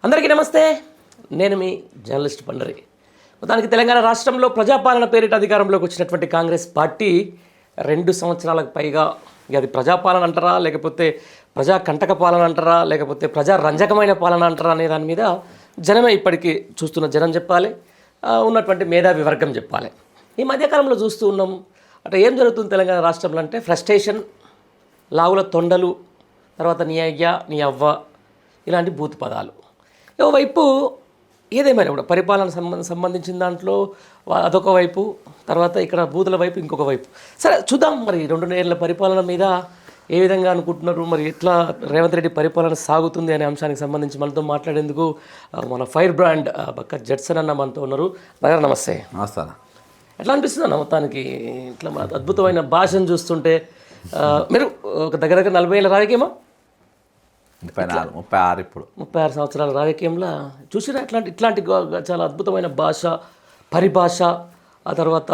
అందరికీ నమస్తే. నేను మీ జర్నలిస్ట్ పండరి. మొత్తానికి తెలంగాణ రాష్ట్రంలో ప్రజాపాలన పేరిట అధికారంలోకి వచ్చినటువంటి కాంగ్రెస్ పార్టీ 2 సంవత్సరాలకు పైగా అది ప్రజాపాలన అంటారా, లేకపోతే ప్రజా కంటక పాలన అంటారా, లేకపోతే ప్రజా రంజకమైన పాలన అంటారా అనే దాని మీద జనమే ఇప్పటికీ చూస్తున్న జనం చెప్పాలి, ఉన్నటువంటి మేధావి వర్గం చెప్పాలి. ఈ మధ్యకాలంలో చూస్తూ ఉన్నాం. అంటే ఏం జరుగుతుంది తెలంగాణ రాష్ట్రంలో అంటే ఫ్రస్ట్రేషన్, లావుల తొండలు, తర్వాత నీ అయ్య నీ అవ్వ ఇలాంటి బూత్ పదాలు. ఓవైపు ఏదేమైనా కూడా పరిపాలన సంబంధించిన దాంట్లో అదొక వైపు, తర్వాత ఇక్కడ బూతుల వైపు ఇంకొక వైపు. సరే చూద్దాం మరి 2 నెలల పరిపాలన మీద ఏ విధంగా అనుకుంటున్నారు, మరి ఎట్లా రేవంత్ రెడ్డి పరిపాలన సాగుతుంది అనే అంశానికి సంబంధించి మనతో మాట్లాడేందుకు మన ఫైర్ బ్రాండ్ పక్క జడ్సన్ అన్న మనతో ఉన్నారు. నగర నమస్తే. నమస్తే. ఎట్లా అనిపిస్తుంది అన్న మొత్తానికి ఇట్లా అద్భుతమైన భాషను చూస్తుంటే? మీరు ఒక దగ్గర 40 ఏళ్ళ రాజకీయమా? 36 ఇప్పుడు 36 సంవత్సరాల రాజకీయంలో చూసినా ఇట్లాంటి చాలా అద్భుతమైన భాష, పరిభాష, ఆ తర్వాత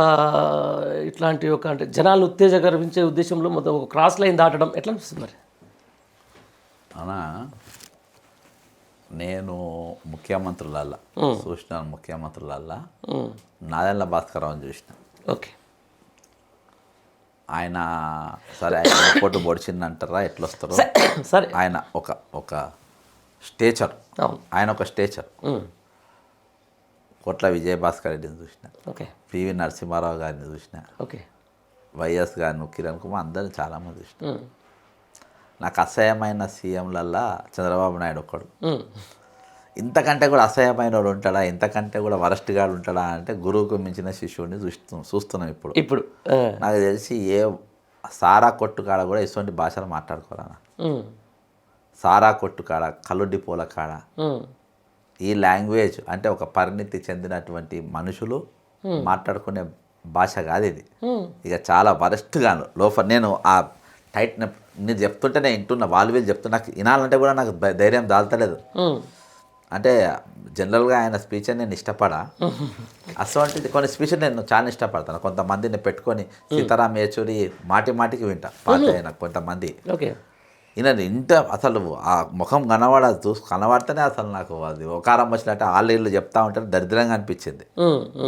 ఇట్లాంటి ఒక అంటే జనాలను ఉత్తేజకరించే ఉద్దేశంలో మొత్తం ఒక క్రాస్ లైన్ దాటడం ఎట్లా అనిపిస్తుంది మరి? అనా నేను ముఖ్యమంత్రులల్లా చూసినాను. ముఖ్యమంత్రులల్లా నాదెండ్ల భాస్కరరావుని చూసిన. ఓకే. ఆయన సరే ఆయన పోటు పొడిచిందంటారా ఎట్లా వస్తారో సరే, ఆయన ఒక స్టేచర్, ఆయన ఒక స్టేచర్. కొట్ల విజయభాస్కర్ రెడ్డిని చూసిన, ఓకే, పివి నరసింహారావు గారిని చూసిన, ఓకే, వైఎస్ గారిని, కిరణ్ కుమార్, అందరిని చాలామంది చూసిన. నాకు అసహ్యమైన సీఎంలల్లా చంద్రబాబు నాయుడు ఒక్కడు. ఇంతకంటే కూడా అసహ్యమైన వాడు ఉంటాడా, ఇంతకంటే కూడా వరస్ట్ గాడు ఉంటాడా అంటే గురువుకు మించిన శిష్యుడిని చూస్తున్నాం ఇప్పుడు. నాకు తెలిసి ఏ సారా కొట్టుకాడ కూడా ఇటువంటి భాషలు మాట్లాడుకోరా. సారా కొట్టుకాడ, కళ్ళు డిపోల కాడ ఈ లాంగ్వేజ్ అంటే ఒక పరిణితి చెందినటువంటి మనుషులు మాట్లాడుకునే భాష కాదు ఇది. ఇక చాలా వరస్ట్గాను లోపల నేను ఆ టైట్ నేను చెప్తుంటేనే వింటున్నా, వీళ్ళు చెప్తున్నా, నాకు వినాలంటే కూడా నాకు ధైర్యం దాల్తలేదు. అంటే జనరల్గా ఆయన స్పీచ్ నేను ఇష్టపడా, అసలు కొన్ని స్పీచ్ నేను చాలా ఇష్టపడతాను. కొంతమందిని పెట్టుకొని సీతారాం యేచూరి మాటికి వింటా, పాత అయినా కొంతమంది. ఈయన ఇంత అసలు ఆ ముఖం కనబడితేనే అసలు నాకు అది ఒకారం వచ్చినట్టు వాళ్ళు చెప్తా ఉంటారు, దరిద్రంగా అనిపించింది.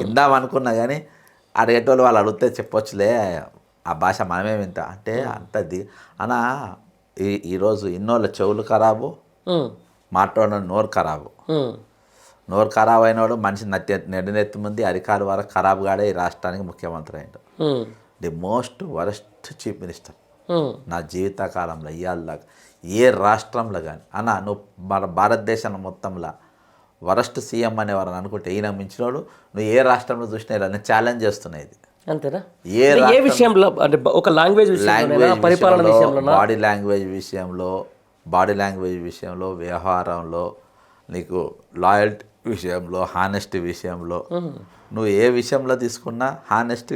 విందాం అనుకున్నా కానీ అడిగేటోళ్ళు వాళ్ళు అడిగితే చెప్పొచ్చులే, ఆ భాష మనమే వింటా అంటే అంతది అనా. ఈరోజు ఇన్నోళ్ళ చెవులు ఖరాబు, మాట్లాడిన నోరు ఖరాబు. నోరు ఖరాబు అయినవాడు మనిషి నెడినెత్తి ముందు అరికాలు వరకు ఖరాబు కాడే ఈ రాష్ట్రానికి ముఖ్యమంత్రి అయ్యాడు. The most worst chief minister నా జీవితకాలంలో ఇవాళ ఏ రాష్ట్రంలో కానీ. అన్న నువ్వు మన భారతదేశం మొత్తంలో వరస్ట్ సీఎం అనేవారని అనుకుంటే ఈయన మించినోడు నువ్వు ఏ రాష్ట్రంలో చూసినా ఇలా నేను ఛాలెంజ్ చేస్తున్నా. ఇది అంతేనా? ఏ విషయంలో అంటే ఒక లాంగ్వేజ్ పరిపాలన విషయంలో, బాడీ లాంగ్వేజ్ విషయంలో, వ్యవహారంలో, నీకు లాయల్టీ విషయంలో, హానెస్టీ విషయంలో, నువ్వు ఏ విషయంలో తీసుకున్నా honest,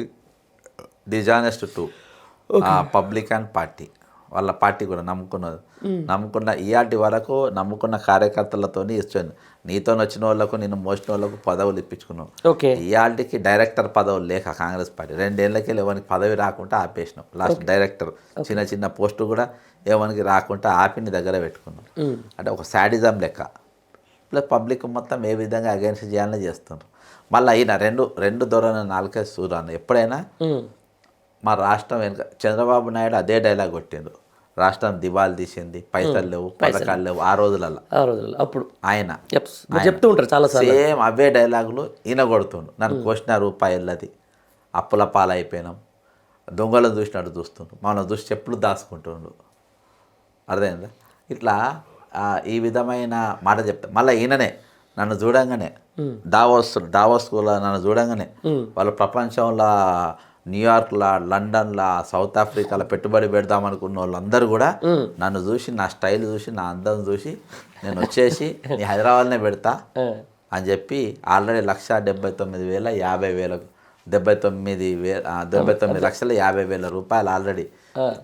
dishonest to public and party. వాళ్ళ పార్టీ కూడా నమ్ముకున్న ఇయాటి వరకు నమ్ముకున్న కార్యకర్తలతో ఇచ్చాను. నీతో వచ్చిన వాళ్ళకు, నిన్ను మోసిన వాళ్ళకు పదవులు ఇప్పించుకున్నావు. ఇయాటికి డైరెక్టర్ పదవులు లేక కాంగ్రెస్ పార్టీ 2 ఏళ్ళకి ఎవరికి పదవి రాకుండా ఆపేసినావు. లాస్ట్ డైరెక్టర్ చిన్న పోస్టు కూడా ఎవరికి రాకుండా ఆపి నీ దగ్గర పెట్టుకున్నావు. అంటే ఒక శాడిజం లెక్క. ప్లస్ పబ్లిక్ మొత్తం ఏ విధంగా అగెన్స్ట్ చేయాలని చేస్తున్నారు. మళ్ళీ ఈయన రెండు ధోరణి 4 సూరాను. ఎప్పుడైనా మా రాష్ట్రం వెనుక చంద్రబాబు నాయుడు అదే డైలాగ్ కొట్టిండు, రాష్ట్రం దివాళి తీసింది, పైసలు లేవు, పథకాలు లేవు. ఆ రోజులలో అప్పుడు ఆయన చెప్తూ ఉంటారు చాలా సేమ్ అవే డైలాగులు ఈయన కొడుతుండు. నన్ను ₹1 అప్పుల పాలైపోయినాం, దొంగలను చూసినట్టు చూస్తుండు, మనం చూసి చెప్పులు దాచుకుంటుండు. అర్థమైందా? ఇట్లా ఈ విధమైన మాట చెప్తా. మళ్ళీ ఈయననే నన్ను చూడంగానే డావోస్ స్కూల్లో నన్ను చూడంగానే వాళ్ళు ప్రపంచంలో న్యూయార్క్లో, లండన్లో, సౌత్ ఆఫ్రికాలో పెట్టుబడి పెడదామనుకున్న వాళ్ళందరూ కూడా నన్ను చూసి, నా స్టైల్ చూసి, నా అందం చూసి నేను వచ్చేసి నీ హైదరాబాద్నే పెడతా అని చెప్పి ఆల్రెడీ 1,79,50,000 79,50,000 రూపాయలు ఆల్రెడీ,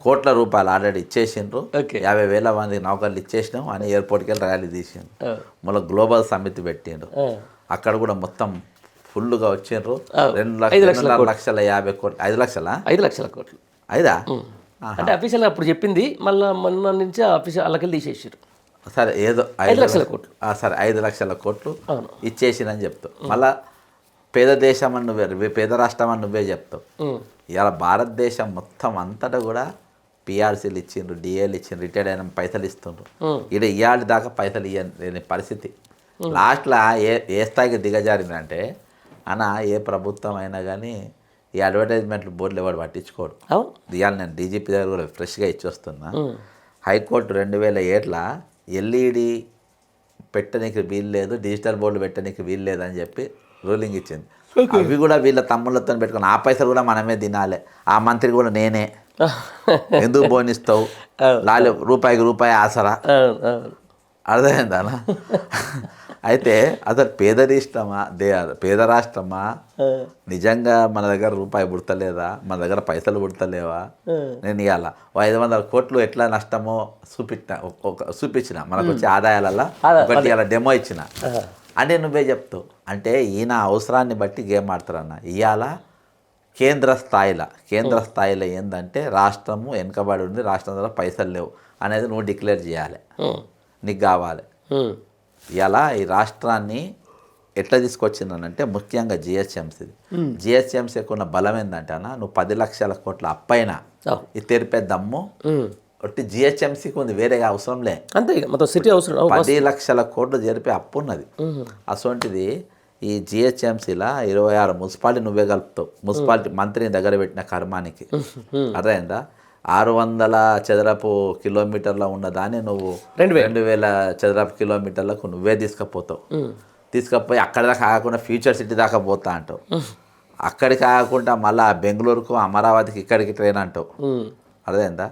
కోట్ల రూపాయలు ఆల్రెడీ ఇచ్చేసిండ్రు. 50,000 మంది నౌకర్లు ఇచ్చేసినాం అని ఎయిర్పోర్ట్కి వెళ్ళి ర్యాలీ తీసిండ్రు. మళ్ళీ గ్లోబల్ సమ్మిట్ పెట్టిండ్రు. అక్కడ కూడా మొత్తం ఫుల్గా వచ్చిండ్రు. 2,50,000 కోట్లు, 5,00,000 కోట్లు. అంటే అఫీషియల్గా అప్పుడు చెప్పింది, మళ్ళీ మొన్న నుంచి అఫీషియల్ వాళ్ళకి తీసేసారు. సరే ఏదో 5 లక్షల కోట్లు. సరే 5 లక్షల కోట్లు అవును. ఇచ్చేసినని చెప్తావు. మళ్ళా పేద దేశం అని నువ్వే, పేద రాష్ట్రం అని నువ్వే చెప్తావు. ఇలా భారతదేశం మొత్తం అంతటా కూడా పిఆర్సీలు ఇచ్చిండ్రు, డిఏలు ఇచ్చిండ్రు, రిటైర్డ్ అయిన పైసలు ఇస్తుండ్రు. ఇక్కడ ఇవాళ దాకా పైసలు ఇవ్వని పరిస్థితి. లాస్ట్లో ఏ స్థాయికి దిగజారిందంటే అన్న ఏ ప్రభుత్వం అయినా కానీ ఈ అడ్వర్టైజ్మెంట్లు బోర్డులు ఎవరు పట్టించుకోడు. ఇవాళ నేను డీజీపీ దగ్గర కూడా ఫ్రెష్గా ఇచ్చొస్తున్నా. హైకోర్టు 2007 ఎల్ఈడి పెట్టడానికి వీలు లేదు, డిజిటల్ బోర్డు పెట్టడానికి వీలు లేదు అని చెప్పి రూలింగ్ ఇచ్చింది. అవి కూడా వీళ్ళ తమ్ముళ్ళతో పెట్టుకుని ఆ పైసలు కూడా మనమే తినాలి. ఆ మంత్రి కూడా నేనే, ఎందుకు బోనిస్తావు, రూపాయికి రూపాయి ఆసరా, అర్థమైందా? అయితే అసలు పేద రాష్ట్రమా నిజంగా మన దగ్గర రూపాయి పుడతలేదా, మన దగ్గర పైసలు పుడతలేవా? నేను ఇవాళ 500 కోట్లు ఎట్లా నష్టమో చూపించిన మనకు వచ్చే ఆదాయాలలో ఒకటి ఇలా డెమో ఇచ్చిన అంటే నువ్వే చెప్తావు. అంటే ఈయన అవసరాన్ని బట్టి గేమ్ ఆడతారన్న. ఇవాళ కేంద్ర స్థాయిలో ఏంటంటే రాష్ట్రము వెనుకబడి ఉంది, రాష్ట్రం ద్వారా పైసలు లేవు అనేది నువ్వు డిక్లేర్ చేయాలి, నీకు కావాలి. ఇలా ఈ రాష్ట్రాన్ని ఎట్లా తీసుకొచ్చిందనంటే ముఖ్యంగా జిహెచ్ఎంసీకి ఉన్న బలం ఏంటంటే అన్న, నువ్వు 10 లక్షల కోట్ల అప్పైనా ఇది తెరిపే దమ్ము ఒట్టి జిహెచ్ఎంసీకి ఉంది, వేరే అవసరం లే. అంతే మొత్తం సిటీ అవసరం. 10 లక్షల కోట్లు జరిపే అప్పు ఉన్నది. అసొంటిది ఈ జిహెచ్ఎంసీలా 26 మున్సిపాలిటీ నువ్వే కలుపుతావు. మున్సిపాలిటీ మంత్రిని దగ్గర పెట్టిన కర్మానికి అర్థమైందా? 600 చదరపు కిలోమీటర్ల ఉన్నదాన్ని నువ్వు 2000 చదరపు కిలోమీటర్లకు నువ్వే తీసుకపోయి అక్కడ దాకా కాకుండా ఫ్యూచర్ సిటీ దాకా పోతా అంటావు. అక్కడికి కాకుండా మళ్ళీ బెంగళూరుకు, అమరావతికి, ఇక్కడికి ట్రైన్ అంటావు. అర్థమైందా?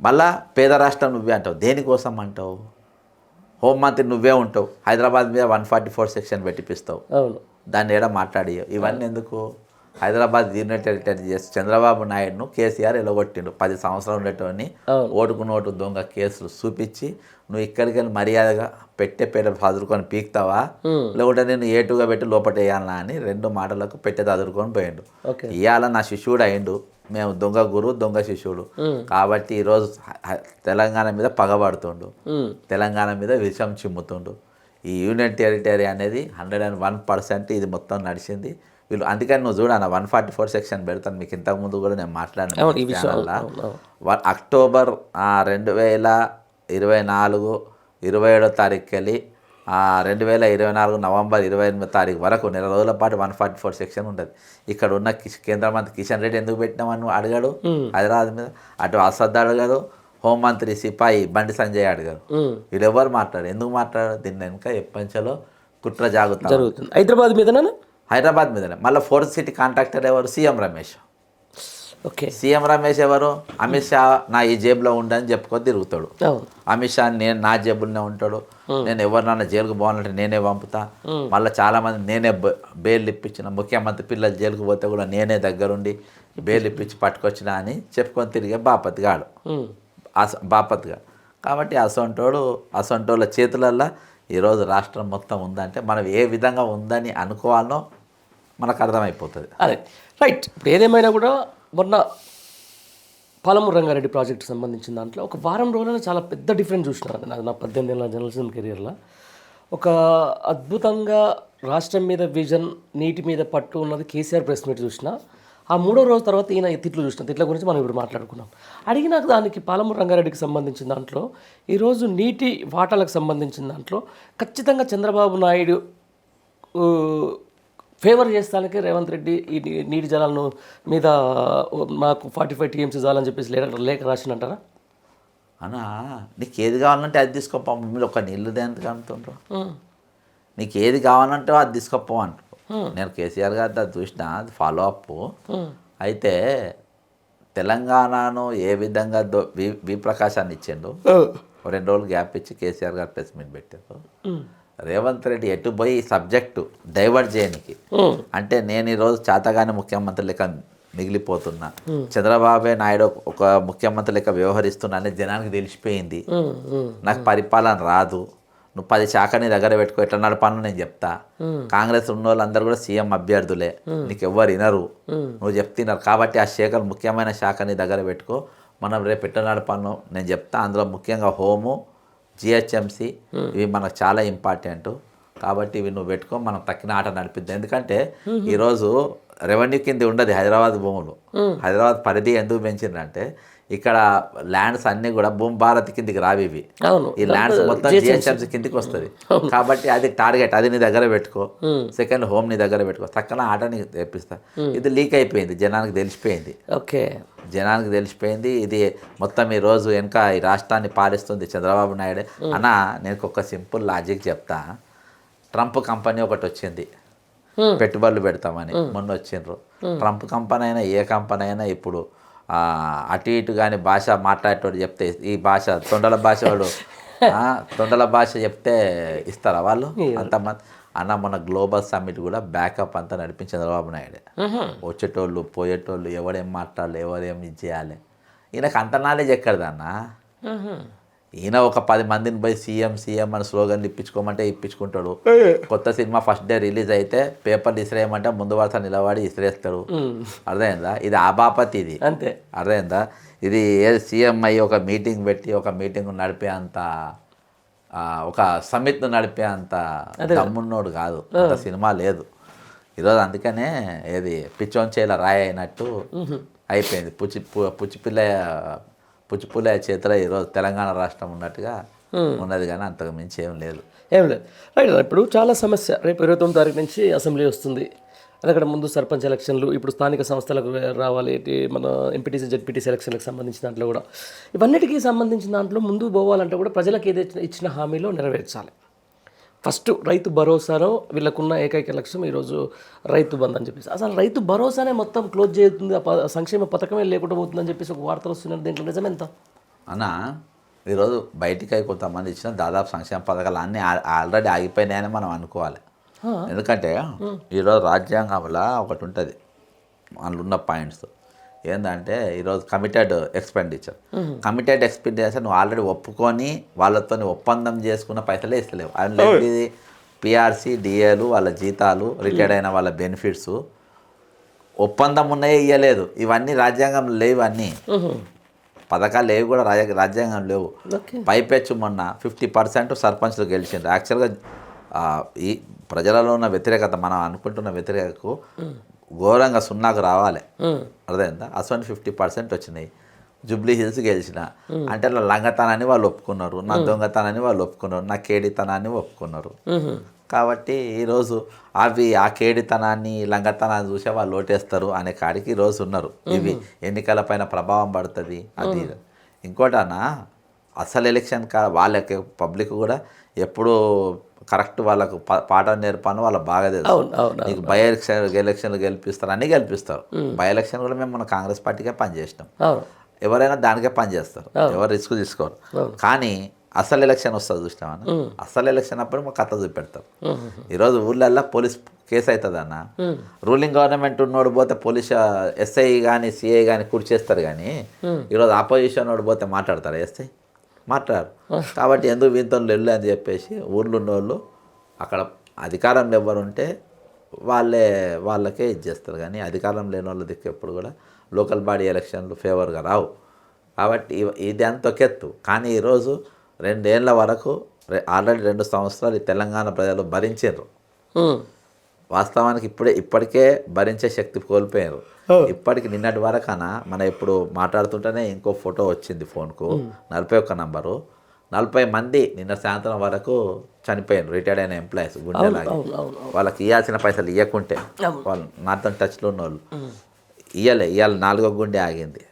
మళ్ళా పేద రాష్ట్రం నువ్వే అంటావు. దేనికోసం అంటావు? హోంమంత్రి నువ్వే ఉంటావు, హైదరాబాద్ మీద 144 సెక్షన్ పెట్టిపిస్తావు, దాన్ని ఏడా మాట్లాడి ఇవన్నీ ఎందుకు? హైదరాబాద్ యూనియన్ టెరిటరీ చేసి చంద్రబాబు నాయుడును కేసీఆర్ ఎలగొట్టిండు. 10 సంవత్సరాలు ఉండేటోని ఓటుకు నోటు దొంగ కేసులు చూపించి నువ్వు ఇక్కడికి వెళ్ళి మర్యాదగా పేట చదువుకొని పీక్తావా, లేకుంటే నేను ఏటుగా పెట్టి లోపల వేయాలనా అని 2 మాటలకు పెట్టే చదువుకొని పోయిండు. ఇవాళ నా శిష్యుడు అయిండు, మేము దొంగ గురువు దొంగ శిష్యుడు కాబట్టి ఈరోజు తెలంగాణ మీద పగబడుతుండు, తెలంగాణ మీద విషం చిమ్ముతుండు. ఈ యూనియన్ టెరిటరీ అనేది 101% ఇది మొత్తం నడిచింది వీళ్ళు. అందుకని నువ్వు చూడన్న 144 సెక్షన్ పెడతాను. మీకు ఇంతకుముందు కూడా నేను మాట్లాడిన అక్టోబర్ 2024 27వ తారీఖుకి వెళ్ళి 2024 నవంబర్ 28వ తారీఖు వరకు 4 రోజుల పాటు 144 సెక్షన్ ఉంటుంది. ఇక్కడ ఉన్న కేంద్ర మంత్రి కిషన్ రెడ్డి ఎందుకు పెట్టినామని అడిగాడు హైదరాబాద్ మీద. అటు అసద్ అడిగారు, హోంమంత్రి సిపాయి బండి సంజయ్ అడిగారు. వీళ్ళు ఎవరు మాట్లాడారు, ఎందుకు మాట్లాడారు? దీన్ని వెనుక ఎప్పంచలో కుట్ర జరుగుతుంది. హైదరాబాద్ మీదనే. మళ్ళీ 4th సిటీ కాంట్రాక్టర్ ఎవరు? సీఎం రమేష్. సీఎం రమేష్ ఎవరు? అమిత్ షా నా ఈ జేబులో ఉండని చెప్పుకొని తిరుగుతాడు. అమిత్ షా నేను నా జేబులోనే ఉంటాడు, నేను ఎవరినన్నా జైలుకు పోవాలంటే నేనే పంపుతా, మళ్ళీ చాలామంది నేనే బెయిల్ ఇప్పించిన, ముఖ్యమంత్రి పిల్లలు జైలుకు పోతే కూడా నేనే దగ్గరుండి బెయిల్ ఇప్పించి పట్టుకొచ్చిన అని చెప్పుకొని తిరిగే బాపత్గాడు. కాబట్టి అసొంటోళ్ళ చేతులల్లో ఈరోజు రాష్ట్రం మొత్తం ఉందంటే మనం ఏ విధంగా ఉందని అనుకోవాలో మనకు అర్థమైపోతుంది. అదే రైట్. ఇప్పుడు ఏదేమైనా కూడా మొన్న పాలమూరు రంగారెడ్డి ప్రాజెక్టుకి సంబంధించిన దాంట్లో ఒక వారం రోజుల్లో చాలా పెద్ద డిఫరెన్స్ చూసినాను నా 18 ఏళ్ళ జర్నలిజం కెరియర్లో. ఒక అద్భుతంగా రాష్ట్రం మీద విజన్, నీటి మీద పట్టు ఉన్నది కేసీఆర్ ప్రెస్ మీట్ చూసిన. ఆ 3వ రోజు తర్వాత ఈయన తిట్ల గురించి మనం ఇప్పుడు మాట్లాడుకున్నాం. అడిగినాక దానికి పాలమూరు రంగారెడ్డికి సంబంధించిన దాంట్లో ఈరోజు నీటి వాటాలకు సంబంధించిన దాంట్లో ఖచ్చితంగా చంద్రబాబు నాయుడు ఫేవర్ చేస్తానికి రేవంత్ రెడ్డి ఈ నీటి జలాలను మీద మాకు 45 TMC చాలని చెప్పేసి లేఖ రాసినంటారా? అన్నా నీకు ఏది కావాలంటే అది తీసుకోపో, మీరు ఒక నీళ్ళు దేనికి అంటుండ్రు, నీకు ఏది కావాలంటే అది తీసుకోపో అంటారు. నేను కేసీఆర్ గారి అది చూసిన, అది ఫాలో అప్. అయితే తెలంగాణను ఏ విధంగా వి ప్రకాశాన్ని ఇచ్చిండు, 2 రోజులు గ్యాప్ ఇచ్చి కేసీఆర్ గారు ప్రెస్ మీట్ పెట్టారు. రేవంత్ రెడ్డి ఎటు పోయి సబ్జెక్టు డైవర్ట్ చేయడానికి, అంటే నేను ఈరోజు చేతగానే ముఖ్యమంత్రి లెక్క మిగిలిపోతున్నా, చంద్రబాబు నాయుడు ఒక ముఖ్యమంత్రి లెక్క వ్యవహరిస్తున్నా అనేది జనానికి తెలిసిపోయింది, నాకు పరిపాలన రాదు, నువ్వు 10 శాఖని దగ్గర పెట్టుకో, ఎట్లా నడపాలని నేను చెప్తా, కాంగ్రెస్ ఉన్న వాళ్ళందరూ కూడా సీఎం అభ్యర్థులే, నీకు ఎవ్వరు వినరు, నువ్వు చెప్తున్నారు కాబట్టి ఆ శాఖలు ముఖ్యమైన శాఖని దగ్గర పెట్టుకో, మనం రేపు ఎట్లా నడపాలను నేను చెప్తా, అందులో ముఖ్యంగా హోము, జిహెచ్ఎంసి ఇవి మనకు చాలా ఇంపార్టెంట్. కాబట్టి ఇవి నువ్వు పెట్టుకో, మనం తక్కిన ఆట నడిపిద్దాం. ఎందుకంటే ఈరోజు రెవెన్యూ కింద ఉండదు హైదరాబాద్ భూములు. హైదరాబాద్ పరిధి ఎందుకు పెంచిందంటే ఇక్కడ ల్యాండ్స్ అన్నీ కూడా భూమి భారత్ కిందికి రావి ఇవి. ఈ ల్యాండ్స్ మొత్తం జిహెచ్ఎంసీ కిందికి వస్తుంది. కాబట్టి అది టార్గెట్, అది నీ దగ్గర పెట్టుకో. సెకండ్ హోమ్ నీ దగ్గర పెట్టుకో, తక్కన ఆట నీకు తెప్పిస్తా. ఇది లీక్ అయిపోయింది, జనానికి తెలిసిపోయింది. ఓకే, జనానికి తెలిసిపోయింది. ఇది మొత్తం ఈ రోజు వెనక ఈ రాష్ట్రాన్ని పాలిస్తుంది చంద్రబాబు నాయుడు. అన్న నేను ఒక సింపుల్ లాజిక్ చెప్తా. ట్రంప్ కంపెనీ ఒకటి వచ్చింది, పెట్టుబడులు పెడతామని మొన్న వచ్చిండ్రు. ట్రంప్ కంపెనీ అయినా ఏ కంపెనీ అయినా ఇప్పుడు అటు ఇటు కానీ భాష మాట్లాడేటోడు చెప్తే, ఈ భాష తొండల భాష వాడు తొండల భాష చెప్తే ఇస్తారా వాళ్ళు? అంతమంది అన్న మొన్న గ్లోబల్ సమ్మిట్ కూడా బ్యాకప్ అంతా నడిపించి చంద్రబాబు నాయుడే. వచ్చేటోళ్ళు పోయేటోళ్ళు ఎవడేం మాట్లాడాలి, ఎవరేం ఇది చేయాలి, ఈయనకు అంత నాలెడ్జ్ ఎక్కడదన్నా? ఈయన ఒక 10 మందిని పోయి సీఎం అని స్లోగన్లు ఇప్పించుకోమంటే ఇప్పించుకుంటాడు. కొత్త సినిమా ఫస్ట్ డే రిలీజ్ అయితే పేపర్లు ఇసిరేయమంటే ముందు వరుస నిలబడి ఇసిరేస్తాడు. అర్థమైందా? ఇది ఆ బాపతి, ఇది అంతే. అర్థమైందా? ఇది సీఎం అయ్యి ఒక మీటింగ్ పెట్టి ఒక మీటింగ్ నడిపే అంత, ఒక సమిట్ను నడిపే అంత దమ్మున్నోడు కాదు. అంత సినిమా లేదు ఈరోజు. అందుకనే ఏది పిచ్చోంచేల రాయి అయినట్టు అయిపోయింది. పుచ్చిపుల్ల చేతిలో ఈరోజు తెలంగాణ రాష్ట్రం ఉన్నట్టుగా ఉన్నది, కానీ అంతకు మించి ఏం లేదు. రైట్. ఇప్పుడు చాలా సమస్య, రేపు 29వ తారీఖు నుంచి అసెంబ్లీ వస్తుంది. అక్కడ ముందు సర్పంచ్ ఎలక్షన్లు, ఇప్పుడు స్థానిక సంస్థలకు రావాలి, మన ఎంపీటీసీ జెడ్పీటీసీ ఎలక్షన్లకు సంబంధించిన దాంట్లో కూడా, ఇవన్నిటికీ సంబంధించిన దాంట్లో ముందు పోవాలంటే కూడా ప్రజలకు ఏదైతే ఇచ్చిన హామీలో నెరవేర్చాలి. ఫస్ట్ రైతు భరోసాలో వీళ్ళకున్న ఏకైక లక్ష్యం ఈరోజు రైతు బంధు అని చెప్పేసి, అసలు రైతు భరోసానే మొత్తం క్లోజ్ చేస్తుంది, సంక్షేమ పథకమే లేకుండా పోతుందని చెప్పేసి ఒక వార్తలు వస్తున్నారు. దీంట్లో నిజమెంత అన్న? ఈరోజు బయటికి కొంతమంది ఇచ్చిన దాదాపు సంక్షేమ పథకాలు అన్నీ ఆల్రెడీ ఆగిపోయినాయని మనం అనుకోవాలి. ఎందుకంటే ఈరోజు రాజ్యాంగంలో ఒకటి ఉంటుంది, అందులో ఉన్న పాయింట్స్ ఏంటంటే ఈరోజు కమిటెడ్ ఎక్స్పెండిచర్ నువ్వు ఆల్రెడీ ఒప్పుకొని వాళ్ళతో ఒప్పందం చేసుకున్న పైసలే ఇస్తలేవు. అది పిఆర్సీ, డిఏలు, వాళ్ళ జీతాలు, రిటైర్డ్ అయిన వాళ్ళ బెనిఫిట్స్ ఒప్పందం ఉన్నాయే ఇవ్వలేదు. ఇవన్నీ రాజ్యాంగంలో లేవు, అన్నీ పథకాలు లేవు కూడా రాజ్యాంగం లేవు. పైపెచ్చు మొన్న 50% సర్పంచ్లు గెలిచిండ్రు. యాక్చువల్గా ఈ ప్రజలలో ఉన్న వ్యతిరేకత, మనం అనుకుంటున్న వ్యతిరేకకు ఘోరంగా సున్నాకు రావాలి. అర్థమైందా? అసలు 50% వచ్చినాయి. జూబ్లీ హిల్స్ గెలిచిన అంటే నా లంగతనాన్ని వాళ్ళు ఒప్పుకున్నారు, నా దొంగతనాన్ని వాళ్ళు ఒప్పుకున్నారు, నా కేడితనాన్ని ఒప్పుకున్నారు. కాబట్టి ఈరోజు ఆ కేడితనాన్ని లంగతనాన్ని చూసే వాళ్ళు ఓటేస్తారు అనే కాడికి ఈరోజు ఉన్నారు. ఇవి ఎన్నికల పైన ప్రభావం పడుతుంది. అది ఇంకోటన్నా అసలు ఎలక్షన్ వాళ్ళకి పబ్లిక్ కూడా ఎప్పుడు కరెక్ట్ వాళ్ళకు పాఠం నేర్పాను వాళ్ళకి బాగా తెలుసు. నీకు బై ఎలక్షన్లు గెలిపిస్తారు, అన్నీ గెలిపిస్తారు. బై ఎలక్షన్ కూడా మేము మన కాంగ్రెస్ పార్టీకే పనిచేసినాం. ఎవరైనా దానికే పనిచేస్తారు, ఎవరు రిస్క్ తీసుకోరు. కానీ అసలు ఎలక్షన్ వస్తుంది చూసినామన్న, అసలు ఎలక్షన్ అప్పుడు మాకు కథ చూపెడతారు. ఈరోజు ఊళ్ళల్లో పోలీస్ కేసు అవుతుంది అన్న. రూలింగ్ గవర్నమెంట్ ఉన్నోడు పోతే పోలీస్ ఎస్ఐ కానీ సిఐ కానీ కూర్చేస్తారు, కానీ ఈరోజు ఆపోజిషన్ వాడు పోతే మాట్లాడతారు ఎస్ఐ? మాట్లాడారు. కాబట్టి ఎందుకు వీంతో వెళ్ళు అని చెప్పేసి ఊర్లో ఉన్నోళ్ళు అక్కడ అధికారంలో ఎవరు ఉంటే వాళ్ళకే ఇది చేస్తారు. కానీ అధికారం లేని వాళ్ళ దిక్కు ఎప్పుడు కూడా లోకల్ బాడీ ఎలక్షన్లు ఫేవర్గా రావు. కాబట్టి ఇది అంత ఒకెత్తు. కానీ ఈరోజు 2 ఏళ్ళ వరకు ఆల్రెడీ 2 సంవత్సరాలు ఈ తెలంగాణ ప్రజలు భరించారు. వాస్తవానికి ఇప్పటికే భరించే శక్తి కోల్పోయారు. ఇప్పటికి నిన్నటి వరకన్నా మనం ఇప్పుడు మాట్లాడుతుంటేనే ఇంకో ఫోటో వచ్చింది ఫోన్కు, 41 నంబరు. 40 మంది నిన్న సాయంత్రం వరకు చనిపోయారు, రిటైర్డ్ అయిన ఎంప్లాయీస్ గుండెలాగి. వాళ్ళకి ఇవ్వాల్సిన పైసలు ఇవ్వకుంటే వాళ్ళు నాతో టచ్లో ఉన్న వాళ్ళు ఇవాళ 4వ గుండె ఆగింది.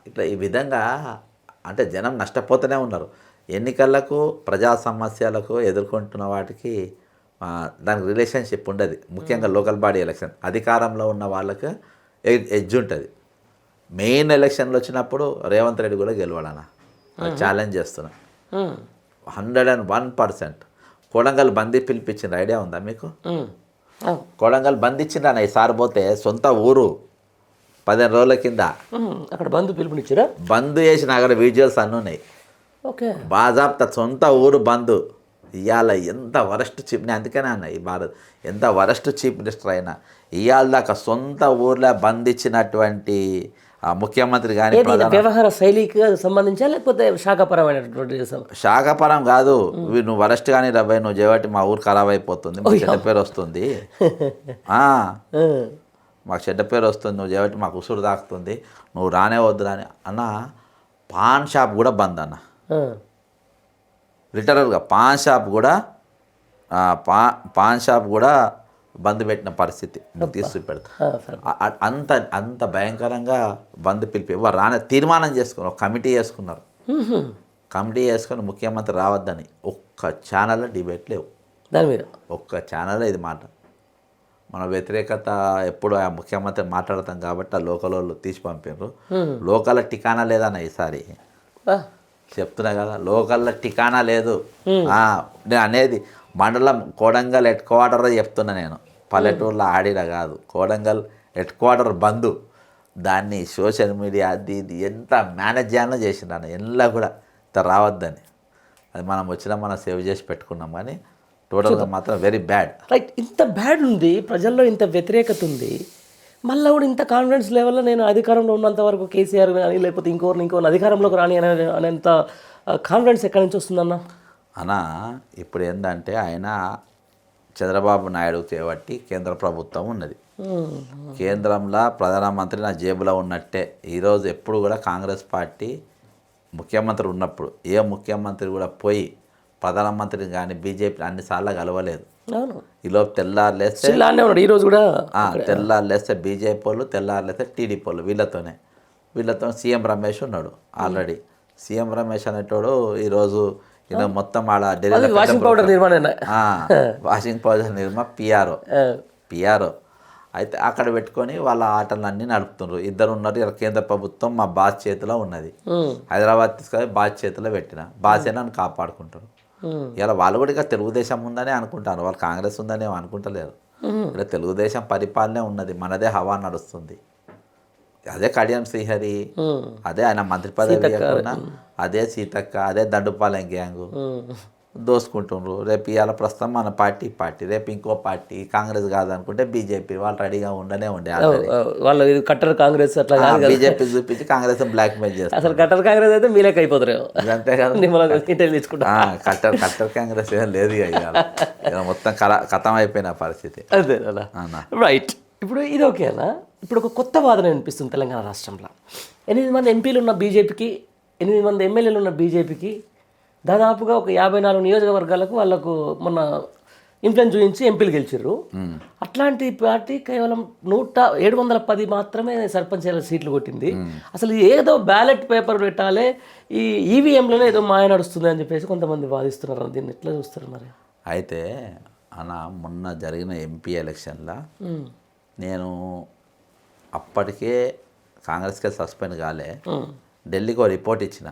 ఇట్లా ఈ విధంగా అంటే జనం నష్టపోతూనే ఉన్నారు. ఎన్నికలకు, ప్రజా సమస్యలకు ఎదుర్కొంటున్న వాటికి దానికి రిలేషన్షిప్ ఉండదు. ముఖ్యంగా లోకల్ బాడీ ఎలక్షన్ అధికారంలో ఉన్న వాళ్ళకి ఎడ్జ్ ఉంటుంది. మెయిన్ ఎలక్షన్లు వచ్చినప్పుడు రేవంత్ రెడ్డి కూడా గెలవాలన్న, ఛాలెంజ్ చేస్తున్నా. 101%. కొడంగల్ బందీ పిలిపించింది, ఐడియా ఉందా మీకు? కొడంగల్ బంద్ ఇచ్చిండ్రన్న ఈసారి పోతే, సొంత ఊరు 15 రోజుల కింద అక్కడ బంద్ పిలుపునిచ్చారా? బంద్ చేసిన అక్కడ వీడియోస్ అన్నీ ఉన్నాయి. బాజాబ్తా సొంత ఊరు బంద్. ఇవాళ ఎంత వరస్ట్ చీఫ్, నేను అందుకనే అన్న ఈ భారత్ ఎంత వరస్ట్ చీఫ్ మినిస్టర్ అయినా ఇవాళ దాకా సొంత ఊర్లో బంధించినటువంటి ఆ ముఖ్యమంత్రి కానీ ఏది ఇది వ్యవహార శైలికి సంబంధించా లేకపోతే శాఖపరమైనటువంటి శాఖపరం కాదు, నువ్వు వరస్ట్ కానీ డబ్బై నువ్వు చేయబట్టి మా ఊరు ఖరాబ్ అయిపోతుంది, మాకు చెడ్డ పేరు వస్తుంది, మాకు చెడ్డ పేరు వస్తుంది, నువ్వు చేయబట్టి మాకు ఉసురు దాకుతుంది, నువ్వు రానే వద్దు రాని అన్న. పాన్ షాప్ కూడా బంద్ అన్న, లిటరల్గా పాన్ షాప్ కూడా బంద్ పెట్టిన పరిస్థితి తీసి పెడతా. అంత భయంకరంగా బంద్ పిలిపి రానే తీర్మానం చేసుకున్నారు, ఒక కమిటీ చేసుకున్నారు. కమిటీ చేసుకొని ముఖ్యమంత్రి రావద్దని ఒక్క ఛానల్లో డిబేట్ లేవు దాని మీద, ఒక్క ఛానల్లో ఇది మాట. మన వ్యతిరేకత ఎప్పుడు ఆ ముఖ్యమంత్రి మాట్లాడతాం కాబట్టి ఆ లోకల్ వాళ్ళు తీసి పంపారు. లోకల్ టికానా లేదన్న ఈసారి, చెప్తున్నా కదా, లోకల్లో టికానా లేదు. నేను అనేది మండలం కోడంగల్ హెడ్ క్వార్టర్ చెప్తున్నా నేను, పల్లెటూరులో ఆడిన కాదు, కోడంగల్ హెడ్ క్వార్టర్ బంధు. దాన్ని సోషల్ మీడియా అది ఇది ఎంత మేనేజ్ చేయాలో చేసినాను, ఎలా కూడా ఇంత రావద్దని. అది మనం వచ్చినా మనం సేవ్ చేసి పెట్టుకున్నాం, కానీ టోటల్గా మాత్రం వెరీ బ్యాడ్. రైట్, ఇంత బ్యాడ్ ఉంది, ప్రజల్లో ఇంత వ్యతిరేకత ఉంది, మళ్ళీ కూడా ఇంత కాన్ఫిడెన్స్ లెవెల్లో నేను అధికారంలో ఉన్నంత వరకు కేసీఆర్ కానీ లేకపోతే ఇంకోరిని అధికారంలోకి రాని అనేంత కాన్ఫిడెన్స్ ఎక్కడి నుంచి వస్తుందన్న? అన్నా ఇప్పుడు ఏంటంటే ఆయన చంద్రబాబు నాయుడు చేపట్టి కేంద్ర ప్రభుత్వం ఉన్నది, కేంద్రంలో ప్రధానమంత్రి నా జేబులో ఉన్నట్టే. ఈరోజు ఎప్పుడు కూడా కాంగ్రెస్ పార్టీ ముఖ్యమంత్రి ఉన్నప్పుడు ఏ ముఖ్యమంత్రి కూడా పోయి ప్రధానమంత్రిని కానీ బీజేపీ అన్నిసార్లు కలవలేదు. ఈలోపు తెల్లారులేస్తే ఈరోజు కూడా తెల్లారులేస్తే బీజేపీ వాళ్ళు, తెల్లారులేస్తే టీడీపీ వాళ్ళు, వీళ్ళతో సీఎం రమేష్ ఉన్నాడు ఆల్రెడీ. సీఎం రమేష్ అనేటోడు ఈరోజు ఈయన మొత్తం ఆడ వాషింగ్ పౌడర్ నిర్మా పిఆర్ఓ అయితే అక్కడ పెట్టుకొని వాళ్ళ ఆటలన్నీ నడుపుతున్నారు. ఇద్దరు ఉన్నారు, ఇలా కేంద్ర ప్రభుత్వం మా బాస్ చేతిలో ఉన్నది, హైదరాబాద్ తీసుకొని బాస్ చేతిలో పెట్టిన, బాసే నన్ను కాపాడుకుంటారు. ఇలా వాళ్ళు కూడా ఇక తెలుగుదేశం ఉందని అనుకుంటారు, వాళ్ళు కాంగ్రెస్ ఉందని అనుకుంటలేరు. ఇలా తెలుగుదేశం పరిపాలనే ఉన్నది, మనదే హవా నడుస్తుంది. అదే కడియం శ్రీహరి, అదే ఆయన మంత్రి పదవి ఇవ్వకుండా అదే సీతక్క, అదే దండుపాలెం గ్యాంగు దోసుకుంటుండ్రు. రేపు ఇవాళ ప్రస్తుతం మన పార్టీ రేపు ఇంకో పార్టీ కాంగ్రెస్ కాదనుకుంటే బీజేపీ, వాళ్ళు రెడీగా ఉండే వాళ్ళు కట్టర్ కాంగ్రెస్ అట్లా బీజేపీ చూపించి కాంగ్రెస్ బ్లాక్ మెయిల్ చేస్తారు. అసలు కట్టర్ కాంగ్రెస్ అయితే మీలేక అయిపోతారు అంతే కదా, కట్టర్ కాంగ్రెస్ ఏం లేదు ఇక మొత్తం ఖతం అయిపోయిన పరిస్థితి. అదే రైట్. ఇప్పుడు ఇది ఓకేనా, ఇప్పుడు ఒక కొత్త వాదన వినిపిస్తుంది తెలంగాణ రాష్ట్రంలో. 8 మంది ఎంపీలు ఉన్న బీజేపీకి, 8 మంది ఎమ్మెల్యేలు ఉన్న బీజేపీకి దాదాపుగా ఒక 54 నియోజకవర్గాలకు వాళ్ళకు మొన్న ఇన్ఫ్లుయెన్స్ చూపించి ఎంపీలు గెలిచారు. అట్లాంటి పార్టీ కేవలం 710 మాత్రమే సర్పంచ్ సీట్లు కొట్టింది. అసలు ఏదో బ్యాలెట్ పేపర్ పెట్టాలి, ఈ ఈవీఎంలోనే ఏదో మాయ నడుస్తుంది అని చెప్పేసి కొంతమంది వాదిస్తున్నారు. దీన్ని ఎట్లా చూస్తారు మరి? అయితే అన్న మొన్న జరిగిన ఎంపీ ఎలక్షన్లో నేను అప్పటికే కాంగ్రెస్కే సస్పెండ్ కాలే, ఢిల్లీకి ఒక రిపోర్ట్ ఇచ్చిన,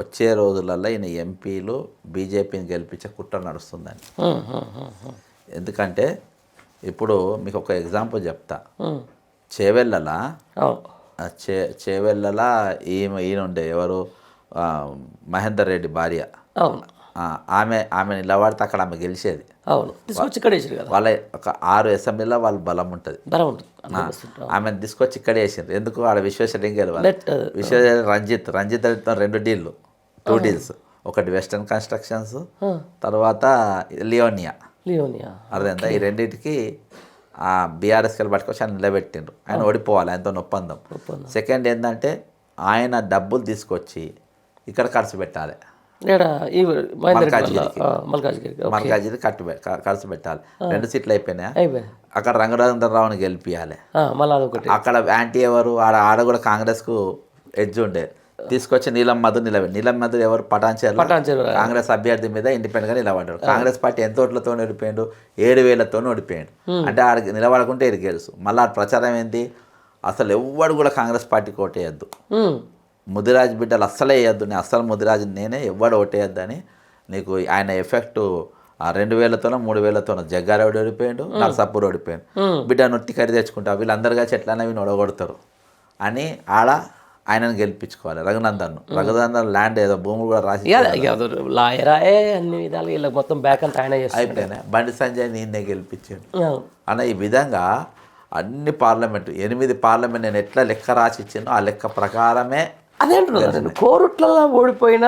వచ్చే రోజులలో ఈయన ఎంపీలు బీజేపీని గెలిపించే కుట్ర నడుస్తుందని. ఎందుకంటే ఇప్పుడు మీకు ఒక ఎగ్జాంపుల్ చెప్తా. చేవెళ్ళలా ఈయన ఉండే ఎవరు, మహేందర్ రెడ్డి భార్య, ఆమె నిలబడితే అక్కడ ఆమె గెలిచేది. వాళ్ళ ఒక 6 అసెంబ్లీలో వాళ్ళ బలం ఉంటుంది. ఆమెను తీసుకొచ్చి ఇక్కడ వేసిండ్రు. ఎందుకు? ఆడ విశ్వేశ్వరయ్య గెలవాలి. విశ్వేశ్వర రంజిత్ 2 డీల్లు, 2 డీల్స్, ఒకటి వెస్టర్న్ కన్స్ట్రక్షన్స్, తర్వాత లియోనియా. అర్థంతా? ఈ రెండింటికి బీఆర్ఎస్కి పట్టుకొచ్చి ఆయన నిలబెట్టిండ్రు. ఆయన ఓడిపోవాలి, ఆయనతో ఒప్పందం. సెకండ్ ఏంటంటే ఆయన డబ్బులు తీసుకొచ్చి ఇక్కడ ఖర్చు పెట్టాలి, మల్కాజికి ఖర్చు పెట్టాలి. 2 సీట్లు అయిపోయినాయి. అక్కడ రంగరాజరావుని గెలిపియాలి. అక్కడ యాంటీ ఎవరు, ఆడ కూడా కాంగ్రెస్కు ఎడ్జ్ ఉండే, తీసుకొచ్చి నీలం మధు ఎవరు, పటాన్చేరు కాంగ్రెస్ అభ్యర్థి మీద ఇండిపెండెంట్గా నిలబడ్డాడు. కాంగ్రెస్ పార్టీ ఎంత ఓట్లతో ఓడిపోయాడు? 7,000తో ఓడిపోయాడు. అంటే ఆడికి నిలబడకుంటే ఇది గెలుసు. మళ్ళీ ప్రచారం ఏంటి? అసలు ఎవ్వడు కూడా కాంగ్రెస్ పార్టీకి ఓటేయద్దు, ముదిరాజ్ బిడ్డలు అస్సలే వేయద్దు, నేను అస్సలు ముదిరాజు నేనే, ఎవ్వడు ఓటేయద్దని. నీకు ఆయన ఎఫెక్టు 2,000తోనో 3,000తోనో జగ్గారెడ్డి ఓడిపోయాడు, నరసాపూర్ ఓడిపోయాడు. బిడ్డ నొట్టి కరి తెచ్చుకుంటా, వీళ్ళందరిగా చెట్లన్నా వీళ్ళు ఓడగొడతారు అని ఆయనను గెలిపించుకోవాలి. రఘునందన్ ల్యాండ్ ఏదో భూములు కూడా రాసి అన్ని విధాలు మొత్తం బ్యాక్ అంతా ఆయన అయిపోయినాయి. బండి సంజయ్ నిన్నే గెలిపించాడు అన్న. ఈ విధంగా అన్ని పార్లమెంటు 8 పార్లమెంట్ నేను ఎట్లా లెక్క రాసి ఇచ్చానో ఆ లెక్క ప్రకారమే. అదే అంటున్నాను నేను, కోరుట్లలో ఓడిపోయిన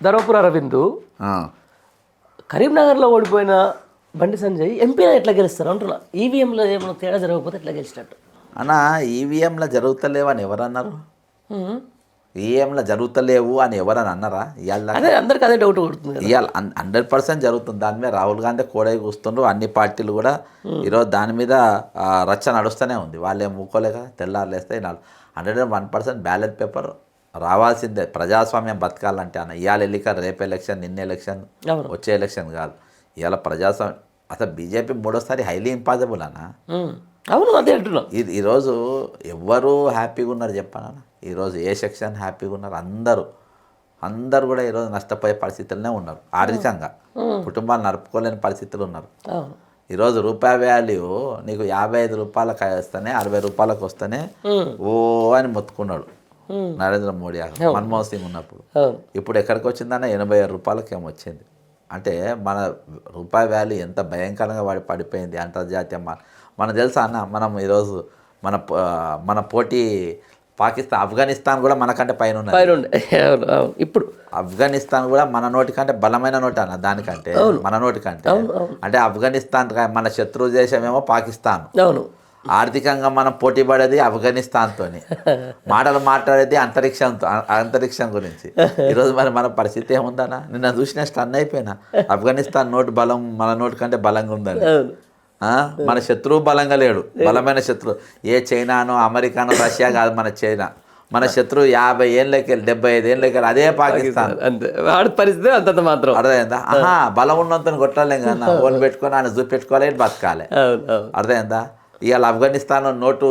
ధర్మపుర అరవింద్, ఆ, కరీంనగర్లో ఓడిపోయిన బండి సంజయ్ ఎంపీలో ఎట్లా గెలుస్తారు అంటున్నా. ఈవీఎంలో ఏమైనా తేడా జరగకపోతే ఎట్లా గెలిచినట్టు? అన్న ఈవీఎంలో జరుగుతలేవు అని ఎవరన్నారు? ఈవీఎంలో జరుగుతలేవు అని ఎవరని అన్నారా? ఇవాళ అదే అందరికి అదే డౌట్ కొడుతుంది కదా. ఇవాళ 100% జరుగుతుంది. దాని మీద రాహుల్ గాంధీ కోడై కూస్తుండ్రు. అన్ని పార్టీలు కూడా ఈరోజు దాని మీద రచ్చ నడుస్తూనే ఉంది. వాళ్ళు ఏం మూకోలేక తెల్లారులేస్తే 101% బ్యాలెట్ పేపర్ రావాల్సిందే. ప్రజాస్వామ్యం బతకాలంటే అన్న ఇవాళ ఎన్నిక, రేపు ఎలక్షన్, నిన్న ఎలక్షన్, వచ్చే ఎలక్షన్ కాదు. ఇవాళ ప్రజాస్వామ్యం అసలు బీజేపీ 3వ సారి హైలీ ఇంపాసిబుల్ అన్న. అవును, అదే అంటున్నా. ఈరోజు ఎవ్వరూ హ్యాపీగా ఉన్నారు చెప్పానన్న. ఈరోజు ఏ సెక్షన్ హ్యాపీగా ఉన్నారు? అందరూ కూడా ఈరోజు నష్టపోయే పరిస్థితుల్లోనే ఉన్నారు. ఆర్థికంగా కుటుంబాలు నడుపుకోలేని పరిస్థితులు ఉన్నారు. ఈరోజు రూపాయి వాల్యూ నీకు 55 రూపాయలకు వస్తేనే 60 రూపాయలకు వస్తేనే ఓ అని మొత్తుకున్నాడు నరేంద్ర మోడీ, మన్మోహన్ సింగ్ ఉన్నప్పుడు. ఇప్పుడు ఎక్కడికి వచ్చిందన్న 86 రూపాయలకి ఏమొచ్చింది. అంటే మన రూపాయి వాల్యూ ఎంత భయంకరంగా పడిపోయింది అంతర్జాతీయ. మనకు తెలుసా అన్న, మనం ఈరోజు మన పోటీ ఆఫ్ఘనిస్తాన్ కూడా మనకంటే పైన ఉన్నది. ఇప్పుడు ఆఫ్ఘనిస్తాన్ కూడా మన నోటి కంటే బలమైన నోటి అన్న, దానికంటే మన నోటి కంటే. అంటే ఆఫ్ఘనిస్తాన్ మన శత్రు దేశమేమో పాకిస్తాన్. అవును, ఆర్థికంగా మనం పోటీ పడేది ఆఫ్ఘనిస్తాన్తో, మాటలు మాట్లాడేది అంతరిక్షం గురించి. ఈరోజు మరి మన పరిస్థితి ఏముందన్న? నిన్న చూసిన స్టన్ అయిపోయినా. ఆఫ్ఘనిస్తాన్ నోటు బలం మన నోటి కంటే బలంగా ఉందని. మన శత్రువు బలంగా లేడు, బలమైన శత్రువు ఏ చైనానో అమెరికానో రష్యా కాదు మన చైనా. మన శత్రువు 50 ఏళ్ళకి 75 ఏళ్ళకి అదే పాకిస్తాన్. వాడి పరిస్థితి అంతంత మాత్రం. అర్థమైందా? బలం ఉన్నంత కొట్టలేం కదా, ఓన్ పెట్టుకొని ఆయన చూపెట్టుకోవాలి, బతకాలి. అర్థమైందా? ఇవాళ ఆఫ్ఘనిస్తాన్ నోటు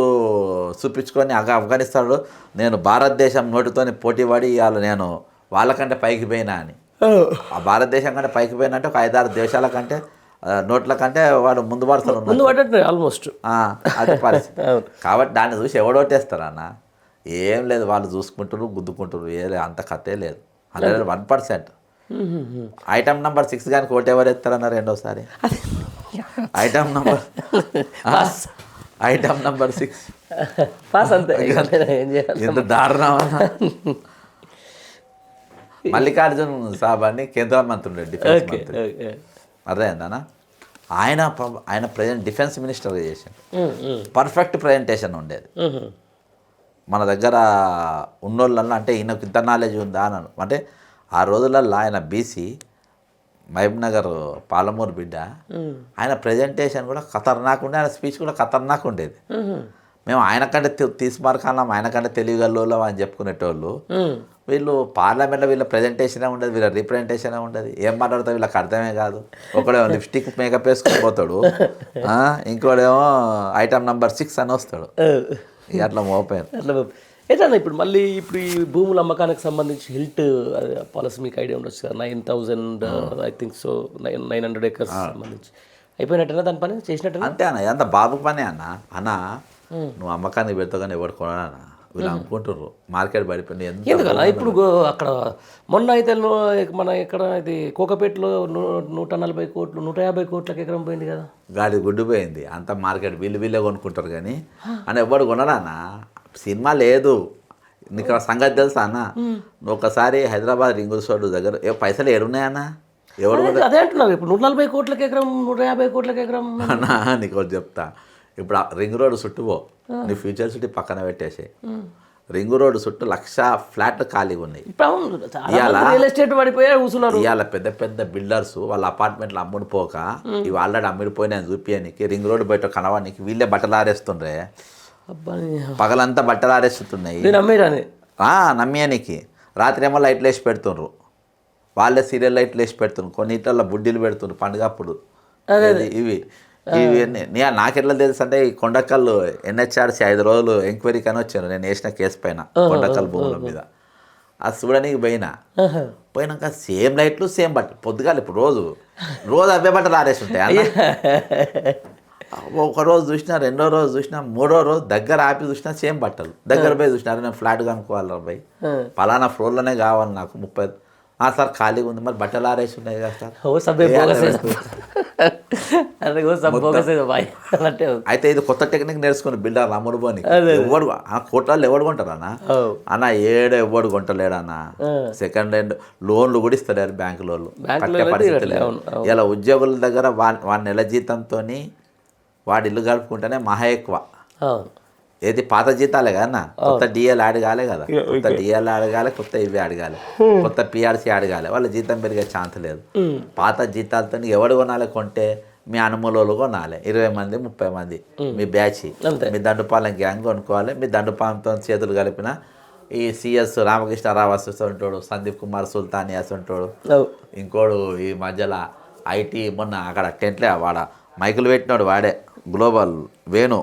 చూపించుకొని ఆఫ్ఘనిస్తాన్ నేను భారతదేశం నోటుతో పోటీ పడి ఇవాళ నేను వాళ్ళకంటే పైకి పోయినా అని. ఆ భారతదేశం కంటే పైకి పోయినా అంటే ఒక 5-6 దేశాల కంటే నోట్ల కంటే వాడు ముందు వరుసలు ఉన్నారు ఆల్మోస్ట్. అది పరిస్థితి. కాబట్టి దాన్ని చూసి ఎవడోటేస్తారన్న? ఏం లేదు, వాళ్ళు చూసుకుంటారు, గుద్దుకుంటారు, అంత కథే లేదు. 101%. ఐటమ్ నెంబర్ 6 కానీ ఓటు ఎవరు ఎత్తారన్న రెండోసారి? ఐటమ్ నెంబర్ 6 పాస్ అంతే. ఎంత దారుణం. మల్లికార్జున్ సాబ్ అని కేంద్ర మంత్రి, డిఫెన్స్ మంత్రి. అర్థమైందనా? ఆయన ప్రజెంట్ డిఫెన్స్ మినిస్టర్గా చేశాడు. పర్ఫెక్ట్ ప్రజెంటేషన్ ఉండేది మన దగ్గర ఉన్నోళ్ళల్లో. అంటే ఈయనకు ఇంత నాలెడ్జ్ ఉందా అని. అంటే ఆ రోజులల్లో ఆయన బీసీ, మహబూబ్నగర్ పాలమూరు బిడ్డ. ఆయన ప్రజెంటేషన్ కూడా ఖతర్నాక్ ఉండే, ఆయన స్పీచ్ కూడా ఖతర్నాక్ ఉండేది. మేము ఆయన కంటే తీసుమార్కాలం, ఆయన కంటే తెలియగల్లోళ్ళం అని చెప్పుకునేటోళ్ళు. వీళ్ళు పార్లమెంట్లో వీళ్ళ ప్రజెంటేషనే ఉండదు, వీళ్ళ రిప్రజెంటేషనే ఉండదు. ఏం మాట్లాడతావు వీళ్ళకి అర్థమే కాదు. ఒకడేమో లిప్స్టిక్ మేకప్ వేసుకొని పోతాడు, ఇంకోడేమో ఐటమ్ నెంబర్ 6 అని వస్తాడు. అట్లా మోపారు. అట్లా ఎట్లా ఇప్పుడు మళ్ళీ ఇప్పుడు ఈ భూముల అమ్మకానికి సంబంధించి హిల్ట్ పాలసీ మీకు ఐడియా ఉండొచ్చు కదా. 9,000 ఐ థింక్ సో 900 acres సంబంధించి అయిపోయినట్టేనా దాని పని చేసినట్టు? అంతే అన్న, ఎంత బాబు పని అన్న. నువ్వు అమ్మకానికి పెడతావు కానీ ఎవరు కొనా? వీళ్ళు అమ్ముకుంటారు, మార్కెట్ పడిపోయింది. ఎందుకన్నా ఇప్పుడు అక్కడ మొన్న అయితే మన ఇక్కడ ఇది కోకపేటలో 140 కోట్లు 150 కోట్లకు ఎకరం పోయింది కదా. గాడి గుడ్డు పోయింది. అంత మార్కెట్ వీళ్ళే కొనుక్కుంటారు కానీ అని ఎవరు కొనరానా? సినిమా లేదు. నీకు సంగతి తెలుసా అన్న? నువ్వు ఒకసారి హైదరాబాద్ రింగ్ రోడ్ దగ్గర పైసలు ఏడున్నాయన్నా? ఎవరు? అదే అంటున్నారు. ఇప్పుడు 140 కోట్లకి ఎకరం 150 కోట్లకి ఎకరం అన్నా. నీకు ఒకటి చెప్తా. ఇప్పుడు రింగ్ రోడ్ చుట్టుపో, నీ ఫ్యూచర్ సిటీ పక్కన పెట్టేసి రింగ్ రోడ్ చుట్టూ 1,00,000 ఫ్లాట్లు ఖాళీగా ఉన్నాయి. ఇవాళ పెద్ద పెద్ద బిల్డర్స్ వాళ్ళ అపార్ట్మెంట్లు అమ్ముడిపోక ఇవి ఆల్రెడీ అమ్ముడిపోయినా చూపించడానికి రింగ్ రోడ్ బయట కనవానికి వీళ్ళే బట్టలు ఆరేస్తుండ్రే. పగలంతా బట్టలు ఆరేస్తున్నాయి నమ్మేనికి. రాత్రి ఏమో లైట్లు వేసి పెడుతుండ్రు, వాళ్ళే సీరియల్ లైట్లు వేసి పెడుతున్నారు, కొన్నిట్లలో బుడ్డీలు పెడుతుండ్రు పండుగప్పుడు. ఇవి నాకెట్లా తెలుసు అంటే ఈ కొండకల్లు NHRC 5 రోజులు ఎంక్వైరీకి అని వచ్చాను నేను వేసిన కేసు పైన కొండకల్లు భూముల మీద. అది చూడడానికి పోయినాక సేమ్ లైట్లు సేమ్ బట్టలు పొద్దుగాలి. ఇప్పుడు రోజు అవే బట్టలు ఆరేసి ఉంటాయి. ఒక రోజు చూసినా, రెండో రోజు చూసినా, మూడో రోజు దగ్గర ఆపి చూసినా సేమ్ బట్టలు. దగ్గర పోయి చూసినారు, నేను ఫ్లాట్ కనుక్కోవాలి అబ్బాయి, పలానా ఫ్లోర్లోనే కావాలి నాకు 30. సార్ ఖాళీగా ఉంది. మరి బట్టలు ఆరేసి ఉన్నాయి కదా సార్. అది కోసం ఫోకస్ బాయ్ అంటే అయితే ఇది కొత్త టెక్నిక్ నేర్చుకుని బిల్డర్ అమ్ముడు పోని ఎవడు ఆ కోట్లలో ఎవడు కొంటారు అన్న ఎవడు కొంటలేడన్న సెకండ్ హ్యాండ్ లోన్లు కూడా ఇస్తారు బ్యాంకు లోన్లు కట్టే పరిస్థితి లేదు. ఇలా ఉద్యోగుల దగ్గర వాడి నెల జీతంతో వాడి ఇల్లు గడుపుకుంటేనే మహా ఎక్కువ. ఏది పాత జీతాలే కదన్నా, కొత్త డిఎల్ యాడ్ కాలే కదా, కొత్త డిఎల్ యాడ్ కాలే, కొత్త ఇవి అడగాలి, కొత్త పిఆర్సీ అడగాలి, వాళ్ళ జీతం పెరిగే ఛాన్స్ లేదు. పాత జీతాలతో ఎవడు కొనాలి కొంటే మీ అనుమూలలో కొనాలి, 20 మంది 30 మంది మీ బ్యాచ్, మీ దండుపాలెం గ్యాంగ్ కొనుక్కోవాలి. మీ దండుపాలెంతో చేతులు కలిపిన ఈ సిఎస్ రామకృష్ణరావు ఉంటాడు, సందీప్ కుమార్ సుల్తానియాస్ ఉంటాడు, ఇంకోడు ఈ మధ్యలో ఐటీ మొన్న అక్కడ టెంట్లే వాడ మైకులు పెట్టినాడు వాడే, గ్లోబల్ వేణు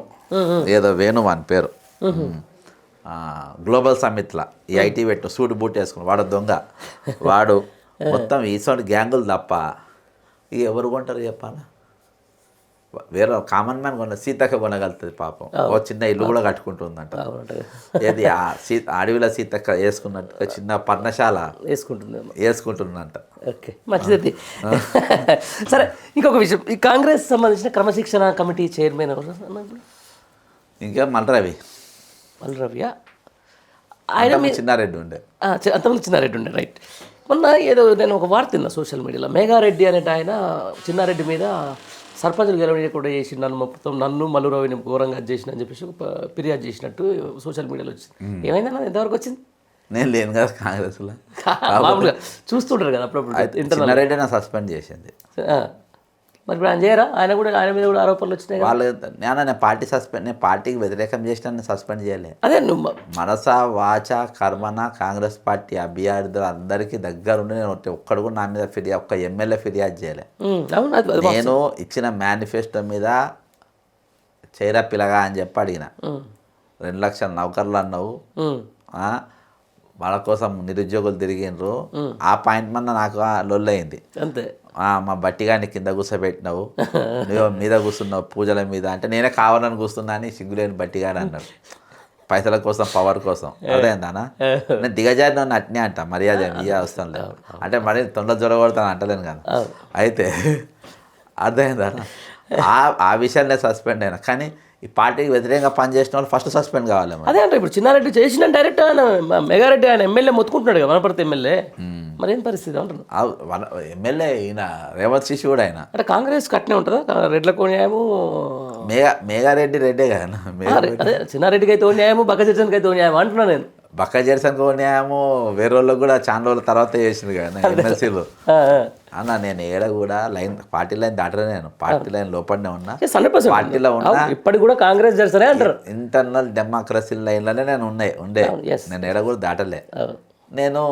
ఏదో వేణు అని పేరు, గ్లోబల్ సమ్మిట్లా ఈ ఐటీ పెట్టు సూట్ బూట్ వేసుకుని వాడు దొంగ వాడు మొత్తం ఈసోటి గ్యాంగులు తప్ప ఇక ఎవరు కొంటారు చెప్పాలా? వేరే కామన్ మ్యాన్ కొన సీతక్క కొనగలుగుతుంది పాపం, ఓ చిన్న ఇల్లు కూడా కట్టుకుంటుందంట. ఏది అడవిలో సీతక్క వేసుకున్నట్టుగా చిన్న పర్ణశాల వేసుకుంటుందంట. ఓకే, మంచిది. సరే, ఇంకొక విషయం, ఈ కాంగ్రెస్ సంబంధించిన క్రమశిక్షణ కమిటీ చైర్మన్ ఎవరు? ఇంకా మల్రవియా? ఆయన చిన్నారెడ్డి ఉండే, అంతమంది చిన్నారెడ్డి ఉండే, రైట్. మొన్న ఏదో నేను ఒక వార్త తిన్నా సోషల్ మీడియాలో, మేఘారెడ్డి అనేట ఆయన చిన్నారెడ్డి మీద సర్పంచులు గెలవకుండా చేసి నన్ను మల్లురావుని ఘోరంగా చేసిన అని చెప్పేసి ఫిర్యాదు చేసినట్టు సోషల్ మీడియాలో వచ్చింది. ఏమైందన్నా, ఎంతవరకు వచ్చింది? నేను లేను కదా కాంగ్రెస్లో, మామూలుగా చూస్తుంటారు కదా అప్పుడప్పుడు. చిన్నారెడ్డి నా సస్పెండ్ చేసింది, మరి ఇప్పుడు ఆయన చేయరా? ఆయన మీద కూడా ఆరోపణలు వచ్చినాయి. వాళ్ళు నేను పార్టీ సస్పెండ్, నేను పార్టీకి వ్యతిరేకం చేసిన సస్పెండ్ చేయలే. అదే నువ్వు మనస వాచ కర్మన కాంగ్రెస్ పార్టీ అభ్యర్థులు అందరికీ దగ్గరుండి నేను ఒక్కడు కూడా నా మీద ఫిర్యాదు, ఒక్క ఎమ్మెల్యే ఫిర్యాదు చేయలే. నేను ఇచ్చిన మేనిఫెస్టో మీద చేరా పిల్లగా అని చెప్పి అడిగిన, 2 లక్షల నౌకర్లు అన్నావు, వాళ్ళ కోసం నిరుద్యోగులు తిరిగినరు, ఆ పాయింట్ మీద నాకు లొల్లయింది. అంతే, మా బట్టిగాని కింద కూర్చోబెట్టినావు, నువ్వు మీద కూర్చున్నావు పూజల మీద అంటే నేనే కావాలని కూర్చున్నా అని సిగ్గులేని బట్టిగాని అన్నాడు. పైసల కోసం పవర్ కోసం అదేందానా, నేను దిగజారి నన్ను అట్నే అంట, మర్యాద ఇక అవసరం లేదు అంటే మరి తొందర జ్వరగొడతాను అంటలేను కదా. అయితే అర్థమైందా, ఆ విషయాన్ని సస్పెండ్ అయినా. కానీ ఈ పార్టీకి వ్యతిరేకంగా పనిచేసిన వాళ్ళు ఫస్ట్ సస్పెండ్ కావాలి. అదే అంటే ఇప్పుడు చిన్నారెడ్డి చేసిన డైరెక్ట్ ఆయన మెగారెడ్డి ఆయన ఎమ్మెల్యే మొత్తుకుంటున్నాడు కదా, వనపర్తి ఎమ్మెల్యే, మరి ఏం పరిస్థితి అంటున్నారు? ఎమ్మెల్యే ఈయన రేవంత్ శిశు కూడా ఆయన అంటే కాంగ్రెస్ కట్నే ఉంటుందా? రెడ్లకు న్యాయము మేఘారెడ్డి రెడ్డే కదా, అదే చిన్నారెడ్డికి అయితే న్యాయము, బక్కజర్సన్కి అయితే న్యాయం అంటున్నా నేను. బక్క జెర్సన్కి న్యాయము వేరే వాళ్ళకి కూడా చాలా రోజుల తర్వాత చేసింది కదా ఎమ్మెల్సీలు అన్న. నేను ఏడ కూడా పార్టీ లైన్ దాటలే, నేను పార్టీ లైన్ లోపలనే ఉన్నా, పార్టీలో ఉన్నా. ఇప్పటికి కూడా కాంగ్రెస్ జెర్సనే అంటారు, ఇంటర్నల్ డెమోక్రసీ లైన్లోనే నేను ఉండే నేను ఏడ కూడా దాటలే. నేను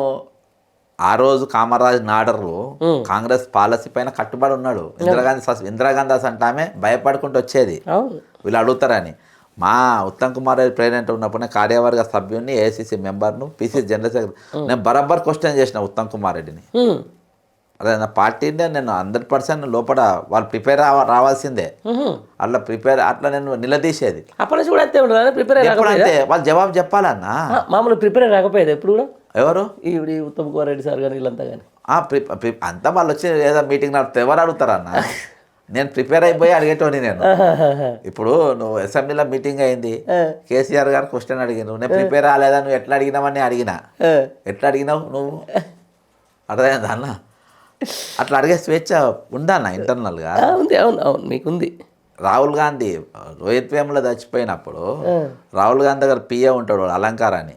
ఆ రోజు కామరాజ్ నాడరు కాంగ్రెస్ పాలసీ పైన కట్టుబడి ఉన్నాడు. ఇందిరాగాంధీ అంటే ఆమె భయపడుకుంటూ వచ్చేది వీళ్ళు అడుగుతారని. మా ఉత్తమ్ కుమార్ రెడ్డి ప్రెసిడెంట్ ఉన్నప్పుడు కార్యవర్గ సభ్యుడిని, ఏఐసిసి మెంబర్ను, పిసిసి జనరల్ సెక్రటరీ, నేను బరాబర్ క్వశ్చన్ చేసిన ఉత్తమ్ కుమార్ రెడ్డిని. అదే నా పార్టీనే నేను 100% లోపల వాళ్ళు ప్రిపేర్ రావాల్సిందే, అట్లా ప్రిపేర్ అట్లా నేను నిలదీసేది. అప్పటి కూడా అంతే ఉంటుంది, ప్రిపేర్ అంతే, వాళ్ళు జవాబు చెప్పాలన్నా. మామూలు ప్రిపేర్ రాకపోయేది ఎప్పుడు కూడా. ఎవరు ఈ ఉత్తమ్ కుమార్ రెడ్డి సార్ కానీ వీళ్ళంతా కానీ అంతా వాళ్ళు వచ్చి ఏదో మీటింగ్ నడిపితే ఎవరు అడుగుతారన్న? నేను ప్రిపేర్ అయిపోయి అడిగేటోని నేను. ఇప్పుడు నువ్వు అసెంబ్లీలో మీటింగ్ అయింది, కేసీఆర్ గారు క్వశ్చన్ అడిగినావు, నేను ప్రిపేర్ అవ్వలేదా, నువ్వు ఎట్లా అడిగినావని అడిగినా, ఎట్లా అడిగినావు నువ్వు? అర్థమైందా అన్న? అట్లా అడిగే స్వేచ్ఛ ఉందా అన్న ఇంటర్నల్గా? ఉంది, అవును అవును, మీకుంది. రాహుల్ గాంధీ రోహిత్ వేముల చచ్చిపోయినప్పుడు రాహుల్ గాంధీ దగ్గర పిఏ ఉంటాడు అలంకారాన్ని,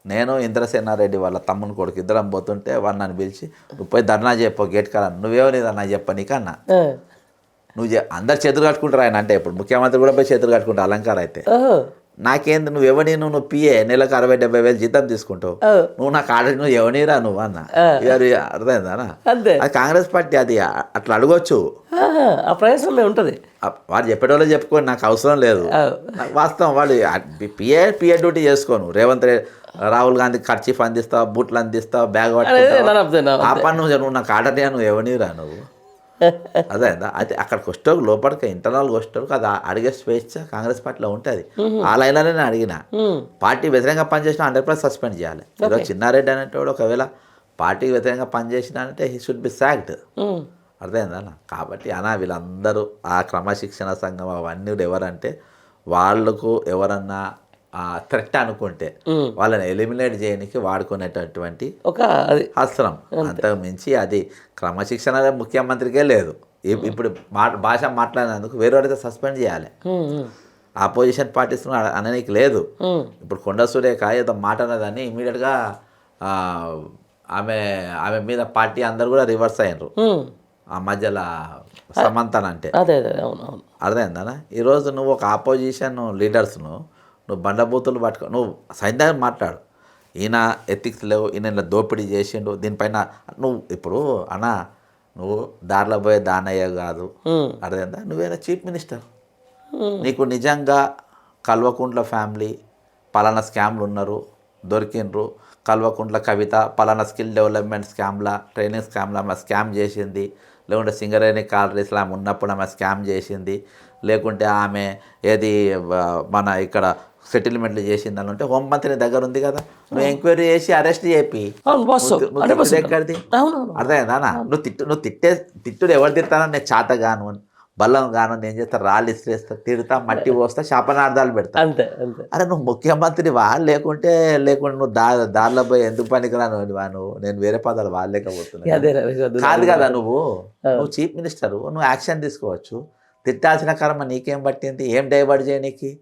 నేను ఇంద్రసేనారెడ్డి వాళ్ళ తమ్ముని కొడుకు ఇద్దరం పోతుంటే వాడు నన్ను పిలిచి, నువ్వు పోయి ధర్నా చెప్పు గేట్ కాడ, నువ్వేమో నీ ధర్నా చెప్ప నీకన్నా, నువ్వు అందరు చేతులు కట్టుకుంటారు ఆయన అంటే. ఇప్పుడు ముఖ్యమంత్రి కూడా పోయి చేతులు కట్టుకుంటారు అలంకారం అయితే. నాకేంది నువ్వు ఎవని, నువ్వు పిఏ నెలకు 60-70 వేలు జీతం తీసుకుంటావు, నువ్వు నాకు ఆల్రెడీ నువ్వు ఎవనిరా నువ్వు అన్న. అర్థమైందా? అది కాంగ్రెస్ పార్టీ, అది అట్లా అడగొచ్చు, ఆ ప్రయత్నం ఉంటుంది. వాడు చెప్పేటోళ్ళు చెప్పుకోని నాకు అవసరం లేదు. వాస్తవం వాడు పిఏ డ్యూటీ చేసుకోను. రేవంత్ రాహుల్ గాంధీ ఖర్చీఫ్ అందిస్తావు, బూట్లు అందిస్తావు, బ్యాగ్ పట్టుకుంటావు, ఆ పని నువ్వు నాకు ఆర్డర్ నువ్వు ఎవనిరా నువ్వు? అదే అయితే అక్కడికి వస్తావు లోపలికి ఇంటర్నల్గా వస్తావు కదా, అడిగే స్వేచ్ఛ కాంగ్రెస్ పార్టీలో ఉంటుంది. ఆ లైన్లోనే నేను అడిగిన, పార్టీ వ్యతిరేకంగా పనిచేసిన 100% సస్పెండ్ చేయాలి. ఈరోజు చిన్నారెడ్డి అనేటోడు ఒకవేళ పార్టీకి వ్యతిరేకంగా పనిచేసిన అంటే హీ షుడ్ బి సాక్డ్. అర్థమైందా? కాబట్టి అనా వీళ్ళందరూ ఆ క్రమశిక్షణ సంఘం అవన్నీ ఎవరంటే వాళ్ళకు ఎవరన్నా థ్రెట్ అనుకుంటే వాళ్ళని ఎలిమినేట్ చేయడానికి వాడుకునేటటువంటి ఒక అది అస్త్రం. అంతకు మించి అది క్రమశిక్షణ ముఖ్యమంత్రికే లేదు. ఇప్పుడు భాష మాట్లాడినందుకు వేరే సస్పెండ్ చేయాలి. ఆపోజిషన్ పార్టీస్ అనడానికి లేదు. ఇప్పుడు కొండ సురేఖ ఏదో మాట అన్నదాన్ని ఇమీడియట్గా ఆమె మీద పార్టీ అందరు కూడా రివర్స్ అయ్యారు. ఆ మధ్యలో సమంతనంటే అదే అవును అవును అర్థమైందా? ఈరోజు నువ్వు ఒక ఆపోజిషన్ లీడర్స్ను నువ్వు బండబూతులు పట్టుకో, నువ్వు సైన్యంగా మాట్లాడు. ఈయన ఎథిక్స్ లేవు, ఈయన ఇలా దోపిడీ చేసిండు, దీనిపైన నువ్వు ఇప్పుడు అన్నా నువ్వు దారిలో పోయే దానయ్య కాదు. అర్థమైందా? నువ్వేనా చీఫ్ మినిస్టర్. నీకు నిజంగా కల్వకుంట్ల ఫ్యామిలీ పలానా స్కామ్లు ఉన్నారు, దొరికిండ్రు. కల్వకుంట్ల కవిత పలానా స్కిల్ డెవలప్మెంట్ స్కామ్లా, ట్రైనింగ్ స్కామ్లా ఆమె స్కామ్ చేసింది, లేకుంటే సింగరేణి కాలరీస్లో ఆమె ఉన్నప్పుడు ఆమె స్కామ్ చేసింది, లేకుంటే ఆమె ఏది మన ఇక్కడ సెటిల్మెంట్లు చేసింది అని ఉంటే హోంమంత్రి దగ్గర ఉంది కదా, నువ్వు ఎంక్వైరీ చేసి అరెస్ట్ చేపి ఎక్కడిది అర్థమైందా? నువ్వు తిట్టుడు ఎవరు తిడతానని నేను చేత గాను బల్లం గాను నేను చేస్తా, రాళ్ళు ఇస్త్రేస్తా, తిడతా, మట్టి పోస్తా, శాపనార్థాలు పెడతా. అంతే అంతే. అరే నువ్వు ముఖ్యమంత్రి లేకుంటే నువ్వు దారిలో పోయి ఎందుకు పనికిరాను నువ్వు, నేను వేరే పదాలు వాడలేకపోతున్నా కాదు కదా. నువ్వు చీఫ్ మినిస్టర్, నువ్వు యాక్షన్ తీసుకోవచ్చు. తిట్టాల్సిన కర్మ నీకేం పట్టింది, ఏం డైవర్ట్ చేయనీకి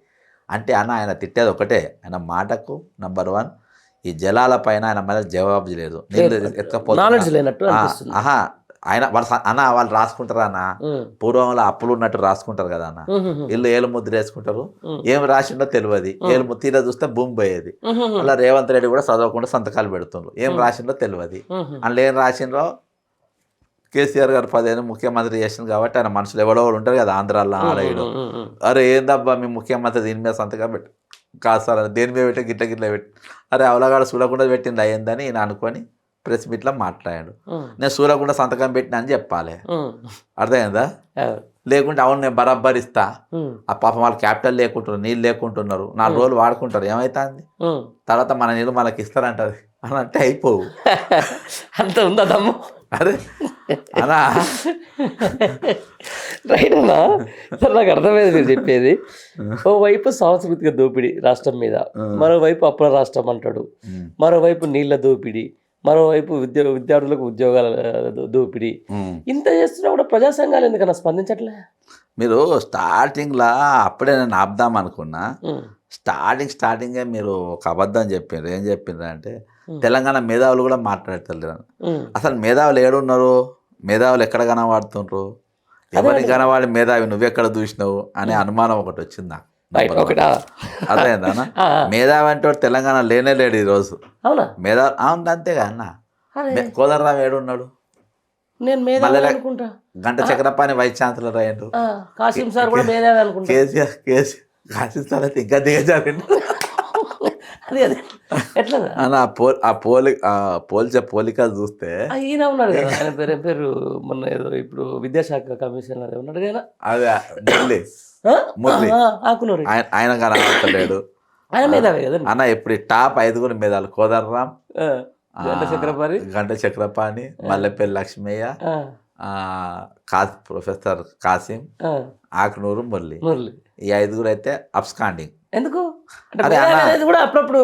అంటే ఆయన తిట్టేది ఒకటే. ఆయన మాటకు నంబర్ 1 ఈ జలాల పైన ఆయన మళ్ళీ జవాబు లేదు, నీళ్ళు ఎక్కకపోతే ఆయన వాళ్ళు రాసుకుంటారా అన్న, పూర్వంలో అప్పులు ఉన్నట్టు రాసుకుంటారు కదా అన్న, ఇల్లు ఏలు ముద్ర వేసుకుంటారు, ఏం రాసిండో తెలియదు, ఏలు తీర చూస్తే భూమి పోయేది. అలా రేవంత్ రెడ్డి కూడా చదవకుండా సంతకాలు పెడుతుండ్రు, ఏం రాసిండో తెలియదు. అందులో ఏం రాసిండ్రో కేసీఆర్ గారు 10 ఏళ్ళు ముఖ్యమంత్రి చేసింది కాబట్టి ఆయన మనుషులు ఎవడో ఉంటారు కదా ఆంధ్రాలో ఆలయడు, అరే ఏందబ్బా మీ ముఖ్యమంత్రి దీని మీద సంతకం పెట్టి కాదు సార్ దేని మీద పెట్టి గిట్ల పెట్టి, అరే అవలగాడ చూడకుండా పెట్టింది అయ్యిందని ఈయన అనుకొని ప్రెస్ మీట్లో మాట్లాడాడు. నేను చూడకుండా సంతకం పెట్టినా అని చెప్పాలి. అర్థమైందా? లేకుంటే అవును నేను బరాబర్ ఇస్తా, ఆ పాపం వాళ్ళు క్యాపిటల్ లేకుంటున్నారు, నీళ్ళు లేకుంటున్నారు, 4 రోజులు వాడుకుంటారు, ఏమైతుంది తర్వాత మన నీళ్ళు మనకి ఇస్తారంటది అని అంటే అయిపోవు. అంత ఉందా దమ్ము? అరే అలా రైట్ అన్నా. సార్ నాకు అర్థమైంది మీరు చెప్పేది. ఓవైపు సాంస్కృతిక దోపిడీ రాష్ట్రం మీద, మరోవైపు అప్పుల రాష్ట్రం అంటాడు, మరోవైపు నీళ్ళ దోపిడీ, మరోవైపు విద్యార్థులకు ఉద్యోగాల దోపిడీ. ఇంత చేస్తున్నా కూడా ప్రజా సంఘాలు ఎందుకన్నా స్పందించట్లే? మీరు స్టార్టింగ్లో అప్పుడే నేను ఆపుదాం అనుకున్నా, స్టార్టింగే మీరు ఒక అబద్ధం చెప్పారు. ఏం చెప్పిండ్రు అంటే తెలంగాణ మేధావులు కూడా మాట్లాడతలేరు. అసలు మేధావులు ఏడున్నారు, మేధావులు ఎక్కడ కనబడుతుండ్రు, ఎవరికి కనవాడి మేధావి నువ్వెక్కడ చూసినావు అనే అనుమానం ఒకటి వచ్చింది నాకు. అదేందా మేధావి అంటే తెలంగాణ లేనే లేడు ఈరోజు. మేధావి అవును అంతేగా అన్న. కోదండరాం ఏడున్నాడు, గంట చక్రపాణి వైస్ ఛాన్సలర్ అయ్యాడు, కేసీఆర్ కాశీ సార్ అయితే ఇంకా దిగజారండి. పోల్చే పోలిక చూస్తే ఈయన ఉన్నాడు కదా, ఆయన పేరు మొన్న ఏదో ఇప్పుడు విద్యాశాఖ కమిషన్ అదే ఉన్నాడు కదా, అదే మురళి ఆయన కనబడతలేడు. ఆయన మేధావే కదా అన్న. ఇప్పుడు టాప్ 5 మేధావులు కోదండరాం, గంట చక్రపాణి, మల్లెపల్లి లక్ష్మయ్య, ప్రొఫెసర్ కాసిం, ఆకునూరు మురళి. ఈ 5 అయితే అబ్స్కాండింగ్. ఎందుకు అప్పుడప్పుడు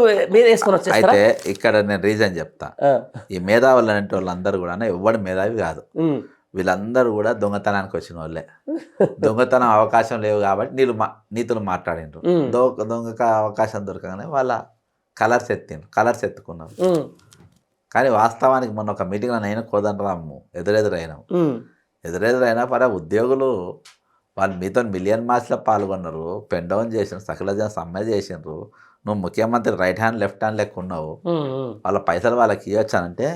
అయితే ఇక్కడ నేను రీజన్ చెప్తా. ఈ మేధావులు అనే వాళ్ళందరూ కూడా ఎవడు మేధావి కాదు, వీళ్ళందరూ కూడా దొంగతనానికి వచ్చిన వాళ్ళే. దొంగతనం అవకాశం లేవు కాబట్టి నీతులు మాట్లాడిండ్రు. దొంగక అవకాశం దొరకగానే వాళ్ళ కలర్స్ ఎత్తుకున్నారు. కానీ వాస్తవానికి మొన్న ఒక మీటింగ్లో నేను కోదండరాము ఎదురెదురైనా పర ఉద్యోగులు వాళ్ళు మీతో మిలియన్ మార్చ్లో పాల్గొన్నారు, పెన్ డౌన్ చేసినారు, సకలజన సమ్మె చేసినారు. నువ్వు ముఖ్యమంత్రి రైట్ హ్యాండ్ లెఫ్ట్ హ్యాండ్ లెక్క ఉన్నావు, వాళ్ళ పైసలు వాళ్ళకి ఇవ్వచ్చానంటే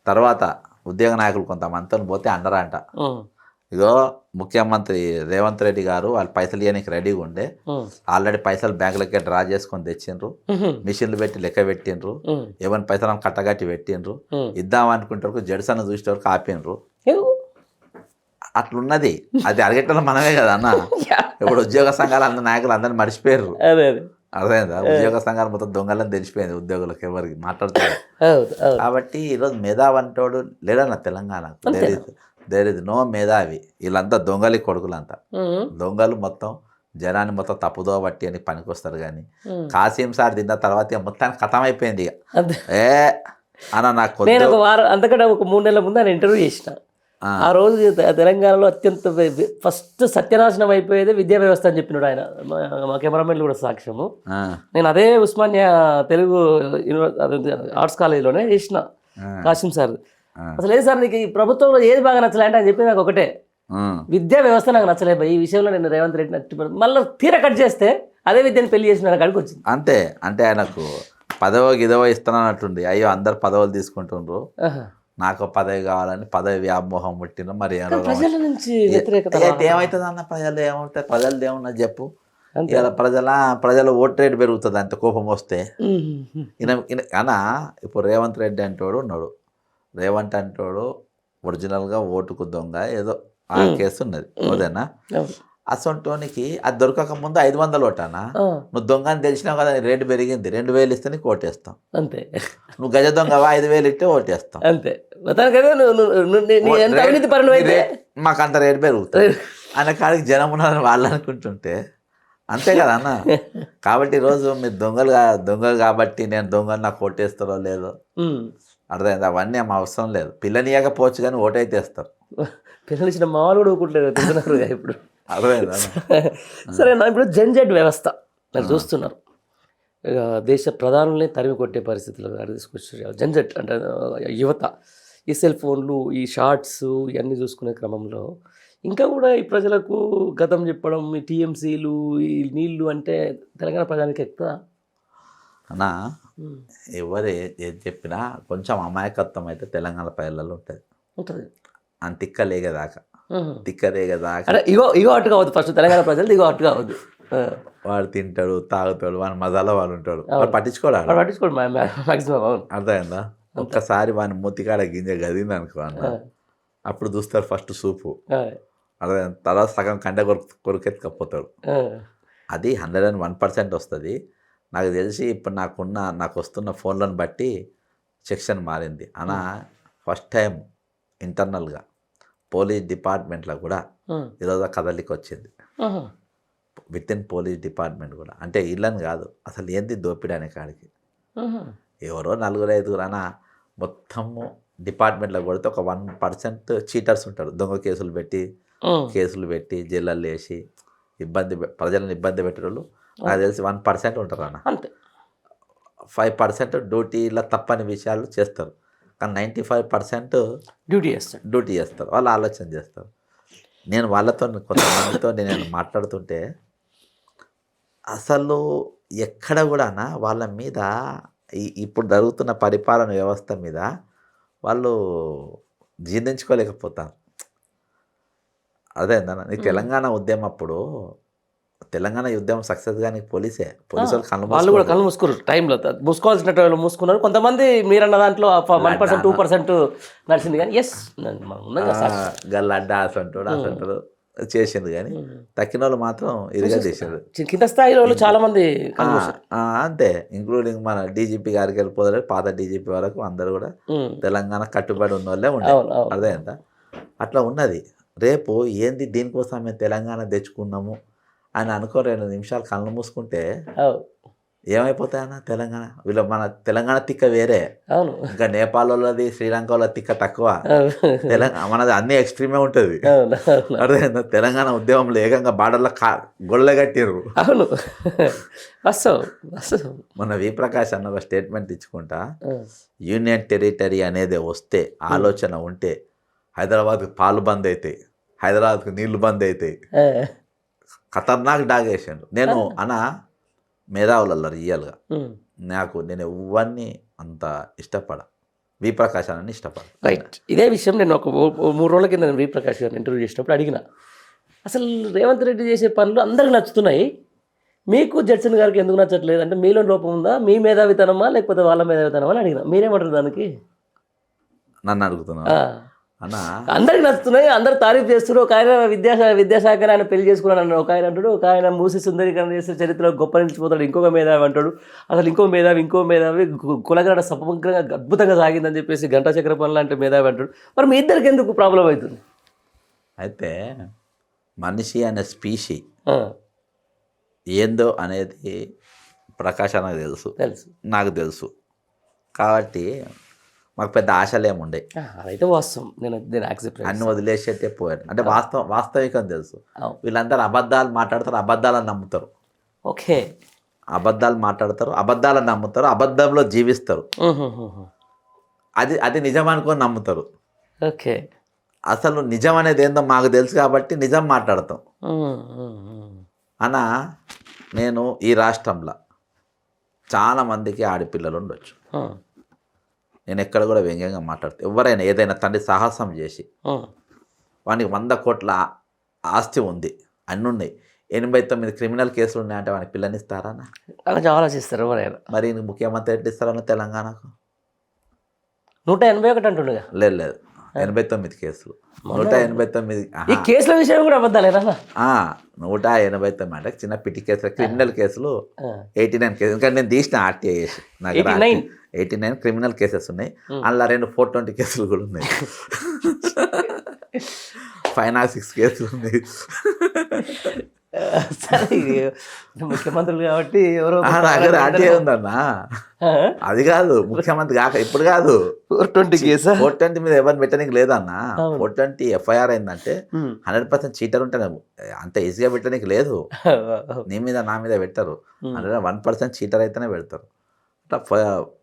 తర్వాత ఉద్యోగ నాయకులు కొంతమందితో పోతే అండరంట. ఇగో ముఖ్యమంత్రి రేవంత్ రెడ్డి గారు వాళ్ళు పైసలు ఇవ్వడానికి రెడీగా ఉండే, ఆల్రెడీ పైసలు బ్యాంకులకే డ్రా చేసుకొని తెచ్చిండ్రు, మిషన్లు పెట్టి లెక్క పెట్టిండ్రు, ఏమైనా పైసలు కట్టగట్టి పెట్టిండ్రు, ఇద్దామనుకుంటారు జడ్సన్ చూసే వరకు ఆపిండ్రు. అట్లున్నది. అది అరగట్టలో మనమే కదా అన్న. ఇప్పుడు ఉద్యోగ సంఘాలు నాయకులు అందరిని మర్చిపోయారు. అర్థమైందా? ఉద్యోగ సంఘాలు మొత్తం దొంగలని తెలిసిపోయింది ఉద్యోగులకు, ఎవరికి మాట్లాడుతారు. కాబట్టి ఈరోజు మేధావంటోడు లేడన్న తెలంగాణకు. దేర్ ఇస్ నో మేధావి. వీళ్ళంతా దొంగలి కొడుకులంతా. దొంగలు మొత్తం జనాన్ని మొత్తం తప్పుదో బట్టి అని పనికొస్తారు. కానీ కాసిం సార్ తిన్న తర్వాత ఇక మొత్తానికి ఖతం అయిపోయింది. ఇక అంతే. ఏ అన్న నాకు నేను ఒక వారం అంతకంటే ఒక 3 నెలల ముందు ఆయన ఇంటర్వ్యూ చేసిన. ఆ రోజు తెలంగాణలో అత్యంత ఫస్ట్ సత్యనాశనం అయిపోయేది విద్యా వ్యవస్థ అని చెప్పినాడు ఆయన. మా కెమెరామెన్లు కూడా సాక్ష్యము. నేను అదే ఉస్మానియా తెలుగు ఆర్ట్స్ కాలేజీలోనే చేసిన కాసిం సార్. అసలు లేదు సార్ నీకు ఈ ప్రభుత్వంలో ఏది బాగా నచ్చలేంటే అని చెప్పి నాకు ఒకటే, విద్యా వ్యవస్థ నాకు నచ్చలేదు. ఈ విషయంలో నేను రేవంత్ రెడ్డి నచ్చి మళ్ళీ తీర కట్ చేస్తే అదే విద్యను పెళ్లి చేసిన కాడికి వచ్చింది. అంతే. అంటే ఆయనకు పదవో గిదవో ఇస్తానన్నట్టుంది. అయ్యో అందరు పదవులు తీసుకుంటుండ్రు, నాకు పదవి కావాలని పదవి వ్యామోహం ముట్టిన. మరి ప్రజల నుంచి వ్యతిరేకత ఏమవుతుంది అన్న? ప్రజలు ఏముంటాయి? ప్రజలు ఏమున్నా చెప్పు. ఇలా ప్రజల ఓట్ రేట్ పెరుగుతుంది అంత కోపం వస్తే. అనా ఇప్పుడు రేవంత్ రెడ్డి అంటోడు ఉన్నాడు. రేవంత్ అంటోడు ఒరిజినల్గా ఓటుకు దొంగ ఏదో ఆ కేసు ఉన్నది. అదేనా? అసొంటోనికి అది దొరకక ముందు 500 ఓటానా? నువ్వు దొంగ అని తెలిసినావు కదా, రేటు పెరిగింది, 2000 ఇస్తే నీకు ఓటేస్తాం. అంతే. నువ్వు గజ దొంగ 5000 ఇస్తే ఓటేస్తాం. అంతే. మాకు అంత రేటు పెరుగుతుంది అనే కాడికి జనం ఉన్నారని వాళ్ళు అనుకుంటుంటే అంతే కదా అన్న. కాబట్టి ఈరోజు మీరు దొంగలు కాబట్టి నేను దొంగలు నాకు ఓటేస్తారో లేదో అర్థమైంది. అవన్నీ ఏం అవసరం లేదు. పిల్లనియకపోవచ్చు కానీ ఓటైతే వేస్తారు. పిల్లలు ఇచ్చిన మామూలు కూడా ఊరుకుంటారు తింటున్నారు ఇప్పుడు. అర్థమైందా? సరే నా ఇప్పుడు జెన్జెడ్ వ్యవస్థ మీరు చూస్తున్నారు. దేశ ప్రధానుల్ని తరిమి కొట్టే పరిస్థితులు తీసుకొచ్చారు. జెన్జెడ్ అంటే యువత ఈ సెల్ ఫోన్లు, ఈ షార్ట్స్ ఇవన్నీ చూసుకునే క్రమంలో ఇంకా కూడా ఈ ప్రజలకు గతం చెప్పడం, ఈ టీఎంసీలు, ఈ నీళ్లు అంటే తెలంగాణ ప్రజానికి ఎక్కువ అన్నా. ఎవరు ఏది చెప్పినా కొంచెం అమాయకత్వం అయితే తెలంగాణ ప్రజలలో ఉంటుంది. అని తిక్కలేగదాకా అంటే ఇగో అటు కావద్దు. ఫస్ట్ తెలంగాణ ప్రజలు ఇగో అటు కావద్దు. వాడు తింటాడు, తాగుతాడు, వాడి మజాలో వాడు ఉంటాడు. వాడు పట్టించుకోడు మాక్సిమం. అవును. అర్థమైందా? ఒక్కసారి వాని మూతికాడ గింజ గదింది అనుకో అన్న, అప్పుడు చూస్తారు ఫస్ట్ సూపు. అర్థమైంది. తర్వాత సగం కంట కొరికెత్తుకపోతాడు. అది 101% వస్తుంది. నాకు తెలిసి ఇప్పుడు నాకు వస్తున్న ఫోన్లను బట్టి సెక్షన్ మారింది అన్న. ఫస్ట్ టైం ఇంటర్నల్గా పోలీస్ డిపార్ట్మెంట్లో కూడా ఈరోజు కదలికి వచ్చింది. విత్ ఇన్ పోలీస్ డిపార్ట్మెంట్ కూడా. అంటే ఇళ్ళని కాదు, అసలు ఏంది దోపిడీ అనే కాడికి ఎవరో 4-5 అన్న మొత్తము డిపార్ట్మెంట్లో కొడితే ఒక 1% చీటర్స్ ఉంటారు. దొంగ కేసులు పెట్టి జైళ్ళల్లో వేసి ప్రజలను ఇబ్బంది పెట్టేవాళ్ళు నాకు తెలిసి 1% ఉంటారు అన్న. 5% డ్యూటీలో తప్పని విషయాలు చేస్తారు. కానీ 95% డ్యూటీ చేస్తారు. వాళ్ళు ఆలోచన చేస్తారు. నేను వాళ్ళతో కొంతమందితో నేను మాట్లాడుతుంటే అసలు ఎక్కడ కూడా వాళ్ళ మీద ఇప్పుడు జరుగుతున్న పరిపాలన వ్యవస్థ మీద వాళ్ళు జీర్ణించుకోలేకపోతారు. అదేందన్న నీ తెలంగాణ ఉద్యమం అప్పుడు తెలంగాణ ఉద్యమం సక్సెస్ కానీ పోలీసులు వాళ్ళు కూడా కళ్ళు మూసుకున్నారు. టైంలో మూసుకోవాల్సిన మూసుకున్నారు. కొంతమంది మీరన్న దాంట్లో 1% 2% నడిచింది. కానీ గల్లడ్డ అసంటాడు చేసింది. కానీ తక్కిన వాళ్ళు మాత్రం ఇదిగా చేశారు. కింద స్థాయిలో చాలా మంది అంతే, ఇంక్లూడింగ్ మన డీజీపీ గారికి వెళ్ళిపోతారు. పాత డీజీపీ వరకు అందరు కూడా తెలంగాణ కట్టుబడి ఉన్న వాళ్ళే ఉంటారు. అర్థమైందా? అట్లా ఉన్నది. రేపు ఏంది దీనికోసం మేము తెలంగాణ తెచ్చుకున్నాము అని అనుకో 2 నిమిషాలు కళ్ళు మూసుకుంటే ఏమైపోతాయన్న తెలంగాణ. మన తెలంగాణ తిక్క వేరే. అవును. ఇంకా నేపాల్ వాళ్ళది, శ్రీలంక వాళ్ళ తిక్క తక్కువ. మనది అన్ని ఎక్స్ట్రీమే ఉంటుంది. అర్థమైందా? తెలంగాణ ఉద్యమంలో ఏకంగా బార్డర్లో గొళ్ళ కట్టిర్రు. అవును. మన వి ప్రకాష్ అన్న ఒక స్టేట్మెంట్ ఇచ్చుకుంటా, యూనియన్ టెరిటరీ అనేది వస్తే ఆలోచన ఉంటే హైదరాబాద్కి పాలు బంద్ అవుతాయి, హైదరాబాద్కి నీళ్లు బంద్ అవుతాయి. ఖతర్నాక్ డాగేసాను నేను అన్న. మేధావులలో రియల్గా నేను ఎవరిని అంత వి ప్రకాష్ అని ఇష్టపడ. రైట్. ఇదే విషయం నేను ఒక 3 రోజుల కింద వి ప్రకాష్ గారిని ఇంటర్వ్యూ చేసినప్పుడు అడిగిన, అసలు రేవంత్ రెడ్డి చేసే పనులు అందరికి నచ్చుతున్నాయి, మీకు జడ్సన్ గారికి ఎందుకు నచ్చట్లేదు అంటే మీలో లోపం ఉందా, మీ మేధావితనమా లేకపోతే వాళ్ళ మేధావితనమా అని అడిగిన. మీరేమంటారు దానికి? నన్ను అడుగుతున్నా అన్న. అందరికి నచ్చుతున్నాయి, అందరు తారీఫ్ చేస్తున్నారు. ఒక ఆయన విద్యాశాఖ ఆయన పెళ్లి చేసుకున్నాను ఒక ఆయన అంటాడు, ఒక ఆయన మూసి సుందరీకరణ చేస్తే చరిత్రలో గొప్ప నిలిచిపోతాడు, ఇంకొక మేధావి అంటాడు. అసలు ఇంకో మేధావి కులగడ సమగ్రంగా అద్భుతంగా సాగిందని చెప్పేసి గంటా చక్రపాణి లాంటి మేధావి అంటాడు. మరి మీ ఇద్దరికి ఎందుకు ప్రాబ్లం అవుతుంది? అయితే మనిషి అనే స్పీషీ ఆ, ఏందో అనేది ప్రకాష్ నాకు తెలుసు, తెలుసు. నాకు తెలుసు. కాబట్టి మాకు పెద్ద ఆశలు ఏముండే, అదైతే వాస్తవం. నేను యాక్సెప్ట్ అన్ని వదిలేసేటే పోయారు. అంటే వాస్తవికం తెలుసు. అవును. వీళ్ళందరూ అబద్ధాలు మాట్లాడతారు, అబద్ధాలను నమ్ముతారు, ఓకే. అబద్ధాలు మాట్లాడతారు, అబద్ధాలను నమ్ముతారు, అబద్ధంలో జీవిస్తారు. అది నిజం అనుకొని నమ్ముతారు. ఓకే. అసలు నిజం అనేది ఏందో మాకు తెలుసు కాబట్టి నిజం మాట్లాడతాం. అన్న నేను ఈ రాష్ట్రంలో చాలామందికి ఆడపిల్లలు ఉండొచ్చు. నేను ఎక్కడ కూడా వ్యంగ్యంగా మాట్లాడుతా. ఎవరైనా ఏదైనా తండ్రి సాహసం చేసి వానికి 100 కోట్ల ఆస్తి ఉంది, అన్నీ ఉన్నాయి, 89 క్రిమినల్ కేసులు ఉన్నాయంటే వానికి పిల్లనిస్తారా? అలా ఆలోచిస్తారు ఎవరైనా. మరి ఈయనకి ముఖ్యమంత్రి ఎట్లా ఇస్తారన్న తెలంగాణకు? 181 అంటుండగా. లేదు 89 కేసులు, 189. ఈ కేసుల విషయం కూడా అబద్ధాలేనా? 189 అంటే చిన్న పిటి కేసులు, క్రిమినల్ కేసులు 89 కేసులు. ఎందుకంటే నేను తీసిన ఆర్టీఐ చేసి నాకు 89 క్రిమినల్ కేసెస్ ఉన్నాయి. అందులో 2 420 కేసులు కూడా ఉన్నాయి. 506 కేసులు ఉన్నాయి. సరే, ముఖ్యమంత్రులు కాబట్టి ఎవరో నా దగ్గర ఆర్టీఐ ఉందన్నా. అది కాదు ముఖ్యమంత్రి కాక ఇప్పుడు కాదు, 420 కేసా? 420 మీద ఎవరిని పెట్టడానికి లేదన్నా. 420 ఎఫ్ఐఆర్ అయిందంటే 100% చీటర్ ఉంటే అంత ఈజీగా పెట్టడానికి లేదు. నీ మీద నా మీద పెట్టరు. 101% చీటర్ అయితేనే పెడతారు. అట్లా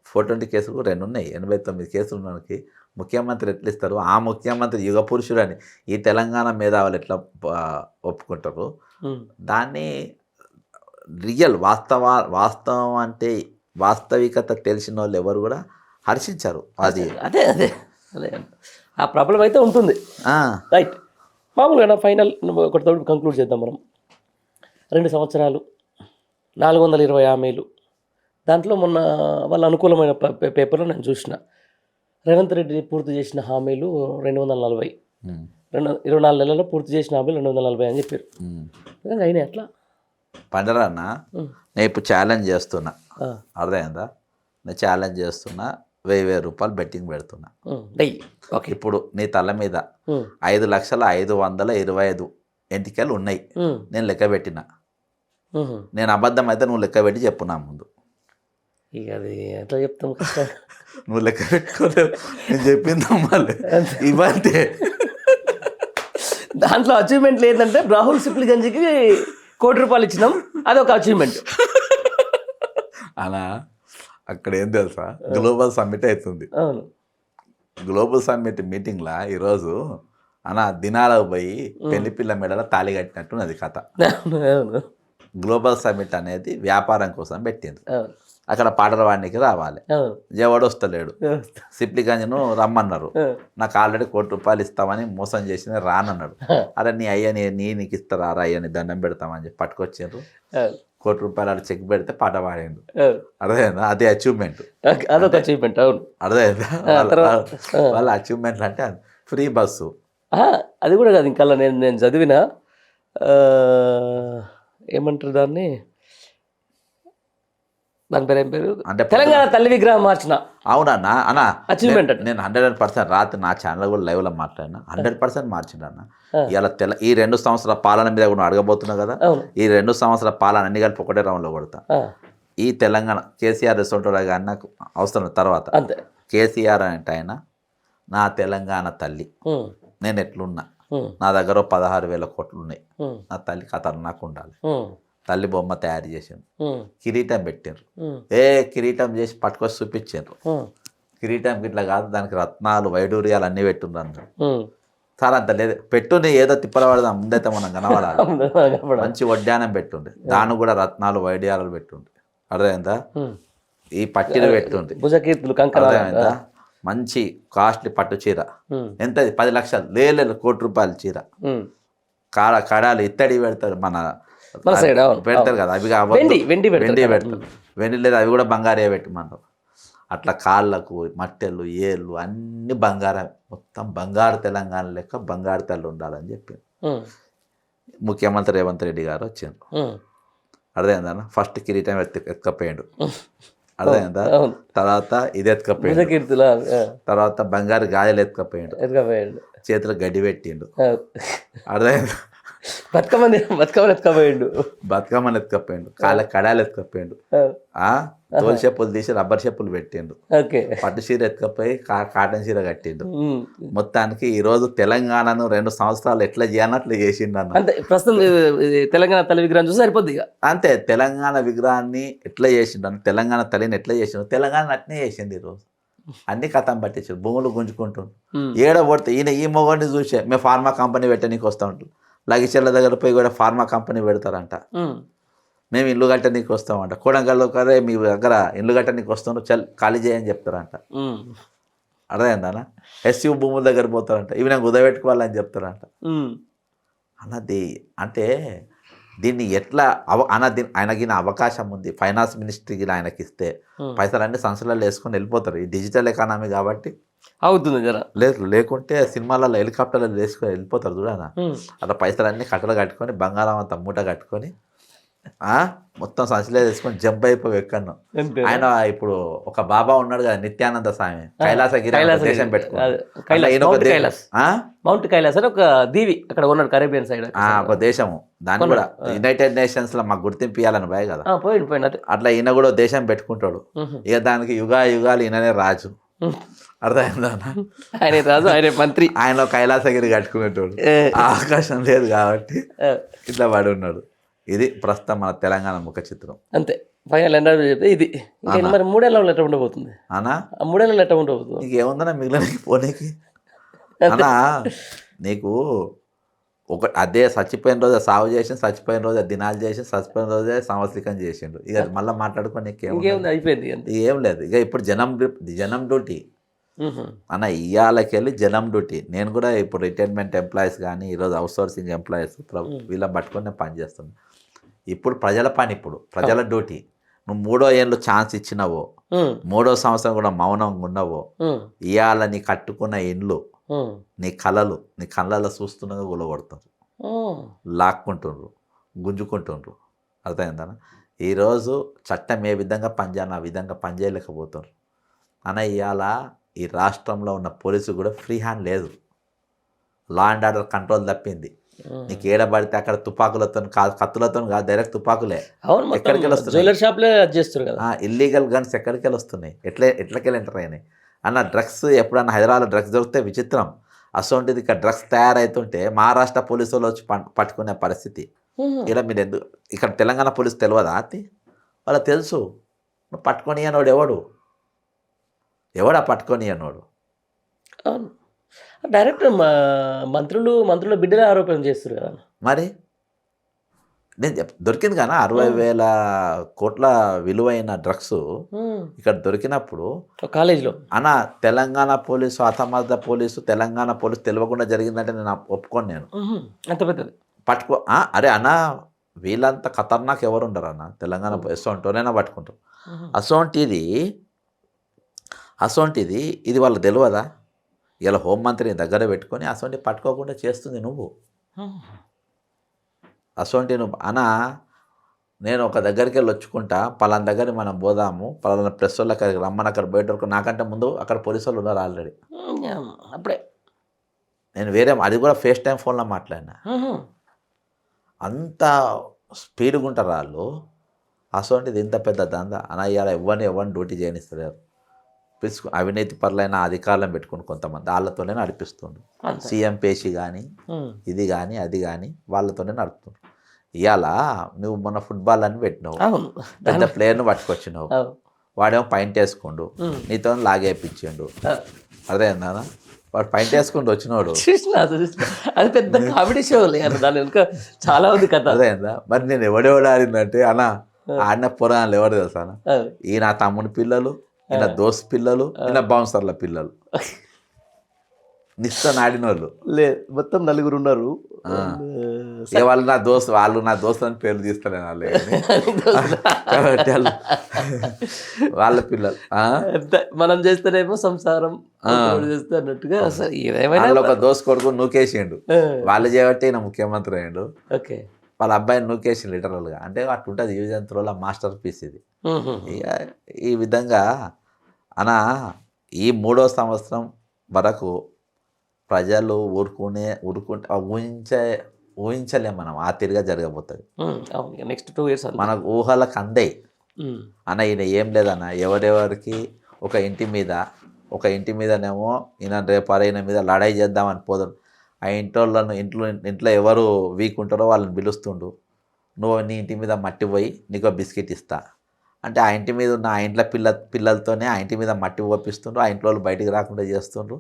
420 కేసులు 2 ఉన్నాయి. 89 కేసులు ఉన్నకి ముఖ్యమంత్రి ఎట్లా ఇస్తారు? ఆ ముఖ్యమంత్రి యుగ పురుషుడు అని ఈ తెలంగాణ మేధావులు ఎట్లా ఒప్పుకుంటారు? దాన్ని రియల్ వాస్తవం అంటే వాస్తవికత తెలిసిన వాళ్ళు ఎవరు కూడా హర్షించారు. అది అదే అదే అదే ఆ ప్రాబ్లం అయితే ఉంటుంది. ఆ, రైట్. మామూలుగా ఫైనల్ ఒకటితో కంక్లూడ్ చేద్దాం మనం. 2 సంవత్సరాలు 420 హామీలు. దాంట్లో మొన్న వాళ్ళ అనుకూలమైన పేపర్లో నేను చూసిన రేవంత్ రెడ్డి పూర్తి చేసిన హామీలు 240. 24 నెలల్లో పూర్తి చేసిన హామీలు 240 అని చెప్పారు. అయినా ఎట్లా పండరన్న, నేను ఇప్పుడు ఛాలెంజ్ చేస్తున్నా, అర్థమైందా? నేను ఛాలెంజ్ చేస్తున్నా, 1000 రూపాయలు బెట్టింగ్ పెడుతున్నా. ఓకే. ఇప్పుడు నీ తల మీద 5,525 ఎంటికలు ఉన్నాయి. నేను లెక్క పెట్టిన. నేను అబద్ధం అయితే నువ్వు లెక్క పెట్టి చెప్పు నా ముందు. ఇక అది ఎట్లా చెప్తాం? నువ్వు లెక్క పెట్టుకోలేవు, నేను చెప్పింది నమ్మాలి. ఇవ్వంతే. దాంట్లో అచీవ్మెంట్ ఏంటంటే రాహుల్ సిప్లిగంజ్కి 1 కోటి రూపాయలు ఇచ్చినాం, అదొక అచీవ్మెంట్. అలా అక్కడ ఏం తెలుసా, గ్లోబల్ సమ్మిట్ అవుతుంది. అవును. గ్లోబల్ సమ్మిట్ మీటింగ్లా ఈరోజు అలా దినాలకు పోయి పెళ్లి పిల్ల మెడలో తాళి కట్టినట్టున్నది కథ. అవును. గ్లోబల్ సమ్మిట్ అనేది వ్యాపారం కోసం పెట్టింది. అవును. అక్కడ పాటల వాడికి రావాలి, అవును. ఎవడు వస్తలేడు. సిప్లిగంజ్ను రమ్మన్నారు. నాకు ఆల్రెడీ 1 కోటి రూపాయలు ఇస్తామని మోసం చేసిన రానన్నాడు. అరే నీ అయ్యని నీకు ఇస్తారా అయ్యని దండం పెడతామని చెప్పి పట్టుకొచ్చారు. 1 కోటి రూపాయలు అక్కడ చెక్ పెడితే పాట పాడిండు. అర్థమైందా? అదే అచీవ్మెంట్, అదొక అచీవ్మెంట్. అవును. అర్థమైందా? వాళ్ళ అచీవ్మెంట్లు అంటే ఫ్రీ బస్సు. అది కూడా కాదు, ఇంకా నేను చదివిన ఏమంటారు దాన్ని, దాని పేరు ఏం పేరు, అంటే తెలంగాణ తల్లి విగ్రహం మార్చిన. అవునన్నా అన్న, అచీవ్మెంట్. నేను 100% రాత్రి నా ఛానల్ కూడా లైవ్లో మాట్లాడినా. 100% మార్చిండన్న. ఇలా ఈ 2 సంవత్సరాల పాలన మీద కూడా అడగబోతున్నా కదా. ఈ 2 సంవత్సరాల పాలన అన్ని కలిపి ఒకటే రౌండ్లో కొడతా. ఈ తెలంగాణ కేసీఆర్ రెస్టారెంట్ కానీ నాకు అవసరం తర్వాత అంతే. కేసీఆర్ అంటే ఆయన నా తెలంగాణ తల్లి. నేను ఎట్లున్నా, నా దగ్గర 16,000 కోట్లు ఉన్నాయి. నా తల్లి ఖతర్నాక్ ఉండాలి. తల్లి బొమ్మ తయారు చేసిండ్రు, కిరీటం పెట్టిండ్రు. కిరీటం చేసి పట్టుకొచ్చి చూపించారు. కిరీటం ఇట్లా కాదు, దానికి రత్నాలు వైడూర్యాలు అన్నీ పెట్టుండ్రు అన్నారు. సార్ అంత లేదు, పెట్టుండి ఏదో తిప్పల పడదాం ముందైతే మనం కనబడాలి. మంచి వడ్డానం పెట్టుండ్రి, దానికి కూడా రత్నాలు వైడ్యాలు పెట్టుండ్రి. అర్థమైందా? ఈ పట్టీలు పెట్టుండ్రి. అర్థమైందా? మంచి కాస్ట్లీ పట్టు చీర. ఎంత? 10 లక్షలు. లేదు 1 కోటి రూపాయల చీర. కడాలు ఇత్తడి పెడతారు, మన పెడతారు కదా, అవి వెండి పెడతారు. వెండి లేదు, అవి కూడా బంగారే పెట్టమన్నారు. అట్లా కాళ్ళకు మట్టెలు ఏళ్ళు అన్ని బంగారం, మొత్తం బంగారు తెలంగాణ లెక్క బంగారు తల్లి ఉండాలని చెప్పారు. ముఖ్యమంత్రి రేవంత్ రెడ్డి గారు వచ్చారు. అర్థమైందన్న? ఫస్ట్ కిరీటం ఎత్తుకపోయాడు. అర్థమైందా? తర్వాత ఇది ఎత్తుకపోయాడు. తర్వాత బంగారు గాజులు ఎత్తుకపోయాడు. చేతిలో గడ్డి పెట్టిండు. ఆ. అర్థమైందా? బతుకమ్మని ఎత్తుకపోయిండు. బతుకమ్మని ఎత్తుకపోయిండు, కాళ్ళ కడాలు ఎత్తుకపోయిండు, తోలు చెప్పులు తీసి రబ్బర్ చెప్పులు పెట్టిండు, ఓకే. పట్టు చీర ఎత్తుకపోయి కాటన్ చీర కట్టిండు. మొత్తానికి ఈరోజు తెలంగాణను 2 సంవత్సరాలు ఎట్లా చేయాలని అట్లా చేసిండు అన్న. అంతే. ప్రస్తుతం ఇది తెలంగాణ తల్లి విగ్రహం చూసి సరిపోద్ది ఇక. అంతే, తెలంగాణ విగ్రహాన్ని ఎట్లా చేసిండు అంటే, తెలంగాణ తల్లిని ఎట్లా చేసిండు, తెలంగాణ అట్నే చేసిండు. ఈరోజు అన్ని కథం పట్టించారు, భూములు గుంజుకుంటుండ్రు. ఏడ పడితే ఈయన ఈ మొగడిని చూసే మేము ఫార్మా కంపెనీ పెట్టనీకి వస్తూ ఉంటాం, లగిచెర్ల దగ్గర పోయి కూడా ఫార్మా కంపెనీ పెడతారంట. మేము ఇల్లు కట్టనీకి వస్తామంట, కొడంగల్లో కదే మీ దగ్గర ఇల్లు కట్టనీకి వస్తాం, ఖాళీ చేయని చెప్తారంట. అర్థమైందనా? ఎస్యూ భూముల దగ్గర పోతారంట, ఇవి నాకు కుదబెట్టుకోవాలని చెప్తారంట. అన్నది అంటే దీన్ని ఎట్లా ఆయనకి అవకాశం ఉంది, ఫైనాన్స్ మినిస్ట్రీకి ఆయనకి ఇస్తే పైసలన్నీ సంస్థలలో వేసుకొని వెళ్ళిపోతారు. ఈ డిజిటల్ ఎకానమీ కాబట్టి అవుతుంది జర. లేకుంటే సినిమాలలో హెలికాప్టర్లలో వేసుకొని వెళ్ళిపోతారు చూడనా. అట్లా పైసలన్నీ కట్టలు కట్టుకొని బంగారం అంతా మూట కట్టుకొని మొత్తం సంచలే తీసుకొని జంప్ అయిపోయి ఎక్కను. ఆయన ఇప్పుడు ఒక బాబా ఉన్నాడు కదా, నిత్యానంద స్వామి, కైలాసగిరి దేశం పెట్టుకున్నాడు. మౌంట్ కైలాస్ అని ఒక దీవి అక్కడ ఉన్నాడు, కరేబియన్ సైడ్ ఒక దేశము. దాన్ని కూడా యునైటెడ్ నేషన్స్ లో మాకు గుర్తింపు ఇవ్వాలని భయ కదా, పోయింది. అట్లా ఈయన కూడా దేశం పెట్టుకుంటాడు. ఇక దానికి యుగాలు ఈయననే రాజు. అర్థమైందా? ఆయన రాజు, ఆయన మంత్రి. ఆయన కైలాసగిరి కట్టుకునేటోడు, అవకాశం లేదు కాబట్టి ఇట్లా పడి ఉన్నాడు. ఇది ప్రస్తుతం మన తెలంగాణ ముఖ చిత్రం. అంతే. ఫైనల్ ఎండ్ చెప్తే ఇది. మరి 3 ఏళ్ళలో ఎట్లా ఉండబోతుంది అనా? 3 ఏళ్ళలో ఎట్లా ఉండబోతుంది? నీకు ఏముందన్నా మిగిలిన పోనీకి అన్నా. నీకు అదే చచ్చిపోయిన రోజే సాగు చేసి, చచ్చిపోయిన రోజే దినాలు చేసి, చచ్చిపోయిన రోజే సంవత్సరికం చేసిండు. ఇక మళ్ళీ మాట్లాడుకొని ఇంకేముంది, అయిపోయింది. ఏం లేదు. ఇక ఇప్పుడు జనం డ్యూటీ అన్న, ఇయ్యాలకి వెళ్ళి జనం డ్యూటీ. నేను కూడా ఇప్పుడు రిటైర్మెంట్ ఎంప్లాయీస్ కానీ ఈరోజు అవుట్సోర్సింగ్ ఎంప్లాయీస్ వీళ్ళని పట్టుకొని నేను పనిచేస్తున్నాను. ఇప్పుడు ప్రజల పని, ఇప్పుడు ప్రజల డ్యూటీ. నువ్వు 3వ ఏళ్ళు ఛాన్స్ ఇచ్చినావో, 3వ సంవత్సరం కూడా మౌనంగా ఉన్నావో, ఇవాళ నీ కట్టుకున్న ఇండ్లు, నీ కళలు, నీ కళ్ళలో చూస్తున్నగా గులగొడతారు, లాక్కుంటుండ్రు, గుంజుకుంటుండ్రు. అర్థమైందనా? ఈరోజు చట్టం ఏ విధంగా పనిచేయాలి ఆ విధంగా పనిచేయలేకపోతున్నారు అన్న. ఇవాళ ఈ రాష్ట్రంలో ఉన్న పోలీసు కూడా ఫ్రీ హ్యాండ్ లేదు, లా అండ్ ఆర్డర్ కంట్రోల్ తప్పింది. నీకు ఏడబడితే అక్కడ తుపాకులతో కాదు, కత్తులతో కాదు, డైరెక్ట్ తుపాకులే. ఎక్కడికి వస్తున్నాయి ఇల్లీగల్ గన్స్, ఎక్కడికి వస్తున్నాయి, ఎట్లకెళ్ళి ఎంటర్ అయినాయి అన్న. డ్రగ్స్ ఎప్పుడన్నా హైదరాబాద్లో డ్రగ్స్ దొరికితే విచిత్రం. అసోంటిది ఇక్కడ డ్రగ్స్ తయారవుతుంటే మహారాష్ట్ర పోలీసు వాళ్ళు వచ్చి పట్టుకునే పరిస్థితి. ఇలా మీరు ఎందుకు, ఇక్కడ తెలంగాణ పోలీసు తెలియదా? అది వాళ్ళకి తెలుసు. నువ్వు పట్టుకొని అనోడు ఎవడా పట్టుకొని అన్నాడు? డైరెక్ట్ మంత్రుల బిడ్డలే ఆరోపణ చేస్తారు కదా. మరి నేను దొరికింది కానీ 60,000 కోట్ల విలువైన డ్రగ్స్ ఇక్కడ దొరికినప్పుడు కాలేజీలో అన్న, తెలంగాణ పోలీసు, అసమర్థ పోలీసు, తెలంగాణ పోలీసు తెలియకుండా జరిగిందంటే నేను ఒప్పుకోను. నేను అంత పెద్దది అరే అన్న, వీళ్ళంతా ఖతర్నాక్ ఎవరు ఉండరు అన్న. తెలంగాణ ఎసోంటోనైనా పట్టుకుంటారు. అసోంటిది ఇది వాళ్ళకి తెలియదా? ఇలా హోంమంత్రిని దగ్గర పెట్టుకొని అసోంటి పట్టుకోకుండా చేస్తుంది నువ్వు. అసోంటి నువ్వు అనా, నేను ఒక దగ్గరికి వెళ్ళి వచ్చుకుంటా, పలానా దగ్గర మనం పోదాము, పలానా ప్రెస్ వాళ్ళు అక్కడికి రమ్మని, అక్కడ బయట నాకంటే ముందు అక్కడ పోలీసు వాళ్ళు ఉన్నారు ఆల్రెడీ. అప్పుడే నేను వేరే అది కూడా ఫేస్ టైం ఫోన్లో మాట్లాడినా. అంత స్పీడ్గా ఉంటారు వాళ్ళు. అసోంటిది ఇంత పెద్ద దందా అన్న. ఇవాళ ఎవరిని డ్యూటీ చేయనిస్తారు. అవినీతి పరులైన అధికారులను పెట్టుకుని కొంతమంది వాళ్ళతోనే నడిపిస్తుండ్రు. సీఎం పేషి కానీ ఇది కానీ అది కానీ వాళ్ళతోనే నడుపుతుండ్రు. ఇవాళ నువ్వు మొన్న ఫుట్బాల్ అని పెట్టినావు, పెద్ద ప్లేయర్ను పట్టుకొచ్చినావు, వాడేమో పాయింట్ వేసుకుండు, నీతో లాగేపించిండు. అదేందా? వాడు పాయింట్ వేసుకుంటూ వచ్చినోడు అది పెద్ద కామెడీ షో లేదు, దాని వెనుక చాలా ఉంది కథ. అదేందా? మరి నేను ఎవడెవడు ఆడిందంటే అన్న, ఆడిన పురాణాలు ఎవరు తెలుసా అన్న? ఈ నా తమ్ముని పిల్లలు, ఈయన దోస్త్ పిల్లలు, ఈయన బౌన్సర్ల పిల్లలు, నిస్తాను ఆడినోళ్ళు లేదు. మొత్తం 4 ఉన్నారు. వాళ్ళు నా దోస్తు అని పేర్లు తీస్తలే వాళ్ళ పిల్లలు. మనం చేస్తేనేమో సంసారం చేస్తే అన్నట్టుగా ఒక దోస్తు కొడుకు నూకేసిండు, వాళ్ళు చేయబట్టి ఈయన ముఖ్యమంత్రి అయ్యిండు. ఓకే, వాళ్ళ అబ్బాయిని నూకేసి లిటరల్గా. అంటే అట్లుంటుంది యూజ్ త్రోల మాస్టర్ పీస్ ఇది. ఈ విధంగా అనా, ఈ 3వ సంవత్సరం వరకు ప్రజలు ఊరుకుంటే ఊహించలేం మనం ఆ తిరిగా జరగబోతుంది. అవును, నెక్స్ట్ 2 years మనకు ఊహలకు అందే అన్న ఈయన ఏం లేదన్న ఎవరెవరికి ఒక ఇంటి మీదనేమో ఈయన రేపు ఈయన మీద లడాయి చేద్దామని పోదు. ఆ ఇంట్లో ఎవరు వీక్ ఉంటారో వాళ్ళని పిలుస్తుండు. నువ్వు నీ ఇంటి మీద మట్టి పోయి నీకు బిస్కెట్ ఇస్తా అంటే ఆ ఇంటి మీద ఉన్న ఆ ఇంట్లో పిల్లలతోనే ఆ ఇంటి మీద మట్టి పోపిస్తుండ్రు. ఆ ఇంట్లో వాళ్ళు బయటికి రాకుండా చేస్తుండ్రు.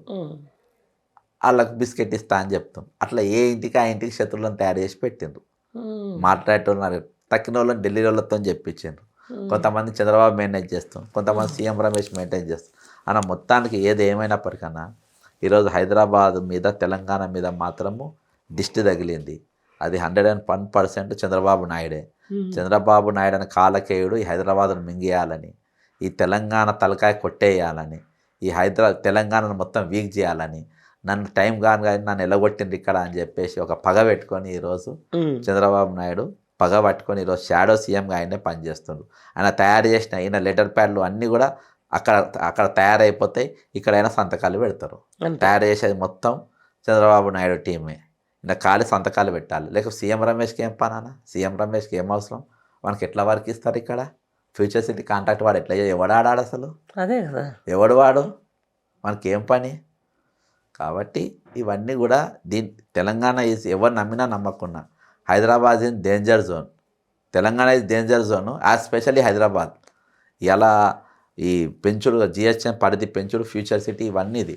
వాళ్ళకి బిస్కెట్ ఇస్తా అని చెప్తుండ్రు. అట్లా ఏ ఇంటికి ఆ ఇంటికి శత్రువులను తయారు చేసి పెట్టిండ్రు. మాట్లాడేటోళ్ళు తక్కిన వాళ్ళని ఢిల్లీ వాళ్ళతో చెప్పించిండ్రు. కొంతమంది చంద్రబాబు మెయింటైన్ చేస్తుండ్రు, కొంతమంది సీఎం రమేష్ మెయింటైన్ చేస్తారు. అన్న మొత్తానికి ఏది ఏమైనప్పటికన్నా ఈరోజు హైదరాబాద్ మీద తెలంగాణ మీద మాత్రము దిష్టి తగిలింది. అది 101% చంద్రబాబు నాయుడే. చంద్రబాబు నాయుడు అని కాలకేయుడు ఈ హైదరాబాద్ను మింగేయాలని, ఈ తెలంగాణ తలకాయ కొట్టేయాలని, ఈ తెలంగాణను మొత్తం వీక్ చేయాలని, నన్ను టైం కానీ నన్ను ఎలగొట్టింది ఇక్కడ అని చెప్పేసి ఒక పగ పెట్టుకొని ఈరోజు చంద్రబాబు నాయుడు పగ పట్టుకొని ఈరోజు షాడో సీఎంగా ఆయనే పనిచేస్తుండ్రు. ఆయన తయారు చేసిన ఈయన లెటర్ ప్యాడ్లు అన్నీ కూడా అక్కడ తయారైపోతాయి. ఇక్కడైనా సంతకాలు పెడతారు. తయారు చేసేది మొత్తం చంద్రబాబు నాయుడు టీమే. ఇంకా ఖాళీ సంతకాలు పెట్టాలి. లేకపోతే సీఎం రమేష్కి ఏం పనానా? సీఎం రమేష్కి ఏం అవసరం? మనకి ఎట్లా వర్క్ ఇస్తారు ఇక్కడ? ఫ్యూచర్ సిటీ కాంట్రాక్ట్ వాడు ఎట్లా ఎవడాడాడు అసలు? అదే కదా, ఎవడు వాడు? మనకి ఏం పని? కాబట్టి ఇవన్నీ కూడా తెలంగాణ ఎవరు నమ్మినా నమ్మకున్నా Hyderabad in danger zone. Telangana is danger zone, especially Hyderabad. ఇలా ఈ పెంచుడు జిహెచ్ఎం పరిధి పెంచుడు ఫ్యూచర్ సిటీ ఇవన్నీ ఇది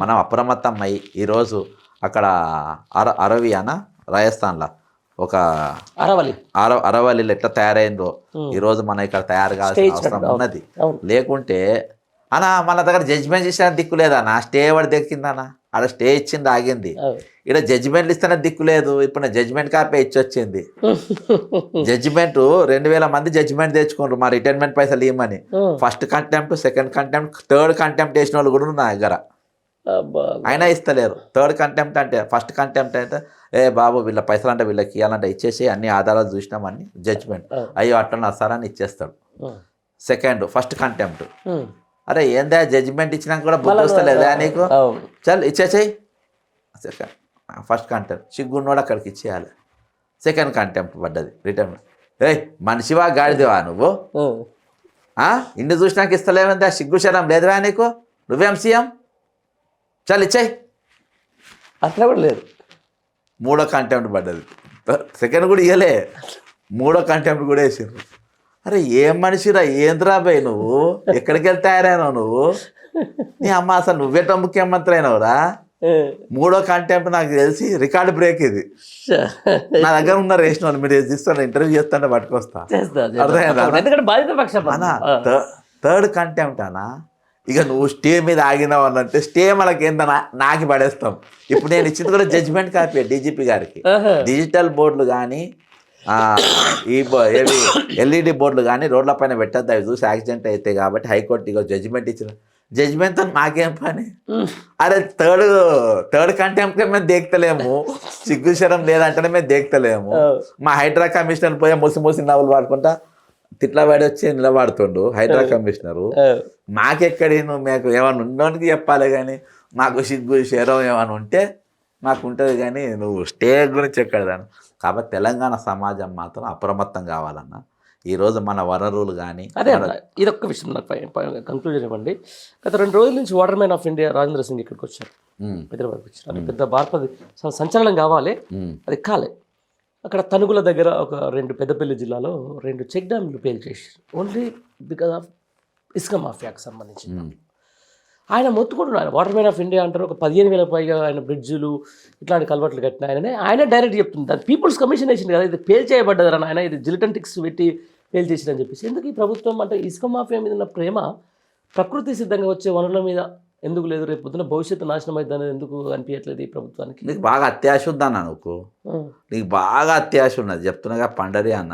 మనం అప్రమత్తం అయ్యి ఈరోజు అక్కడ అరవియానా రాజస్థాన్లో ఒక అరవల్లిలో ఎట్లా తయారైందో ఈరోజు మనం ఇక్కడ తయారు కావాల్సిన అవసరం ఉన్నది. లేకుంటే అన్నా మన దగ్గర జడ్జిమెంట్ చేసిన దిక్కు లేదన్నా, స్టే ఎవరు దక్కిందన్నా? ఆడ స్టే ఇచ్చింది ఆగింది. ఇక్కడ జడ్జిమెంట్లు ఇస్తేనే దిక్కు లేదు. ఇప్పుడు నేను జడ్జిమెంట్ కాపీ ఇచ్చి వచ్చింది. జడ్జిమెంట్ 2000 మంది జడ్జిమెంట్ తెచ్చుకుంటారు మా రిటైర్మెంట్ పైసలు ఇవ్వమని. First contempt, second contempt, third contempt వేసిన వాళ్ళు కూడా నా దగ్గర. అయినా ఇస్తలేరు. థర్డ్ కంటెంప్ట్ అంటే ఫస్ట్ కంటెంప్ట్ అయితే బాబు వీళ్ళ పైసలు అంటే వీళ్ళకి ఇవ్వాలంటే ఇచ్చేసి అన్ని ఆధారాలు చూసినామని జడ్జిమెంట్ అయ్యో అట్లా వస్తారని ఇచ్చేస్తాడు. సెకండ్ ఫస్ట్ కంటెంప్ట్, అరే ఏందా జడ్జిమెంట్ ఇచ్చినాక కూడా బుద్ధి వస్తలేదా నీకు? చల్ ఇచ్చేసేయి. సెకండ్ ఫస్ట్ కంటెంప్ట్ సిగ్గున్నోడు అక్కడికి ఇచ్చేయాలి. సెకండ్ కంటెంప్ట్ పడ్డది రిటర్న్. మనిషివా గాడిదివా నువ్వు? ఇన్ని చూసినాక ఇస్తలేమందా? సిగ్గు శరం లేదువా నీకు? నువ్వేం సీఎం? చల్ ఇచ్చేయి. అట్లా కూడా లేదు. మూడో కంటెంప్ట్ పడ్డది. సెకండ్ కూడా ఇవ్వలే, మూడో కంటెంప్ట్ కూడా వేసిండ్రు. అరే ఏం మనిషిరా, ఏంద్రా బాయ్ నువ్వు? ఎక్కడికి వెళ్తే తయారైనావు నువ్వు? నీ అమ్మ అసలు నువ్వేటో ముఖ్యమంత్రి అయినావురా? మూడో కంటెంప్ట్ నాకు తెలిసి రికార్డు బ్రేక్ ఇది. నా దగ్గర ఉన్న రేషన్ వాళ్ళు మీరు ఇస్తాను ఇంటర్వ్యూ చేస్తాంటే పట్టుకొస్తా. థర్డ్ కంటెంప్ట్ అన్నా ఇక నువ్వు స్టే మీద ఆగినావు అనంటే స్టే మనకి ఏందన్నా నాకి పడేస్తాం. ఇప్పుడు నేను ఇచ్చింది కూడా జడ్జిమెంట్ కాపీ డీజీపీ గారికి. డిజిటల్ బోర్డులు కానీ ఏవి ఎల్ఈడి బోర్డులు కానీ రోడ్ల పైన పెట్టద్దు, అవి చూసి యాక్సిడెంట్ అయితే కాబట్టి హైకోర్టు ఇక జడ్జిమెంట్ ఇచ్చిన. జడ్జిమెంట్తో మాకేం పని? అరే థర్డ్ కంటెంప్ట్గా మేము దేక్తలేము, సిగ్గుశరం లేదంటేనే మేము దేక్తలేము. మా హైడ్రా కమిషనర్ పోయే మూసి నవ్వులు పాడుకుంటా తిట్లా పడి వచ్చి నిలబడుతుండు హైడ్రా కమిషనరు. మాకెక్కడి నువ్వు మీకు ఏమైనా ఉండడానికి చెప్పాలి కానీ మాకు సిగ్గు శరం ఏమైనా ఉంటే మాకు ఉంటుంది కానీ నువ్వు స్టే గురించి ఎక్కడదాను. కాబట్టి తెలంగాణ సమాజం మాత్రం అప్రమత్తం కావాలన్నా. ఈరోజు మన వనరులు కానీ అదే ఇదొక్క విషయం నాకు కంక్లూజన్ ఇవ్వండి. గత 2 రోజుల నుంచి water man of India Rajendra Singh ఇక్కడికి వచ్చారు, హైదరాబాద్కి వచ్చారు. అది పెద్ద భారత సంచలనం కావాలి, అది కాలే. అక్కడ తణుకుల దగ్గర ఒక 2 పెద్దపల్లి జిల్లాలో 2 చెక్ డ్యామ్లు పేల్చేసారు ఓన్లీ బికాజ్ ఆఫ్ ఇసుక మాఫియాకి సంబంధించి. ఆయన మొత్తుకుంటున్నారు. ఆయన వాటర్ మ్యాన్ ఆఫ్ ఇండియా అంటారు. ఒక 15,000 పైగా ఆయన బ్రిడ్జులు ఇట్లాంటి కలవట్లు కట్టిన ఆయన డైరెక్ట్ చెప్తుంది దాన్ని పీపుల్స్ కమిషన్ వేసింది కదా, ఇది పేల్ చేయబడ్డదని ఆయన, ఇది జిలిటంటిక్స్ పెట్టి పేల్ చేసిందని చెప్పేసి. ఎందుకు ఈ ప్రభుత్వం అంటే ఇసుక మాఫియా మీద ఉన్న ప్రేమ ప్రకృతి సిద్ధంగా వచ్చే వనరుల మీద ఎందుకు లేదు? రేపు పొద్దున భవిష్యత్తు నాశనం అవుతుంది అనేది ఎందుకు అనిపించట్లేదు ఈ ప్రభుత్వానికి? నీకు బాగా అత్యాశ ఉందన్న, నీకు బాగా అత్యాశ ఉన్నది చెప్తున్నాగా పండరి అన్న.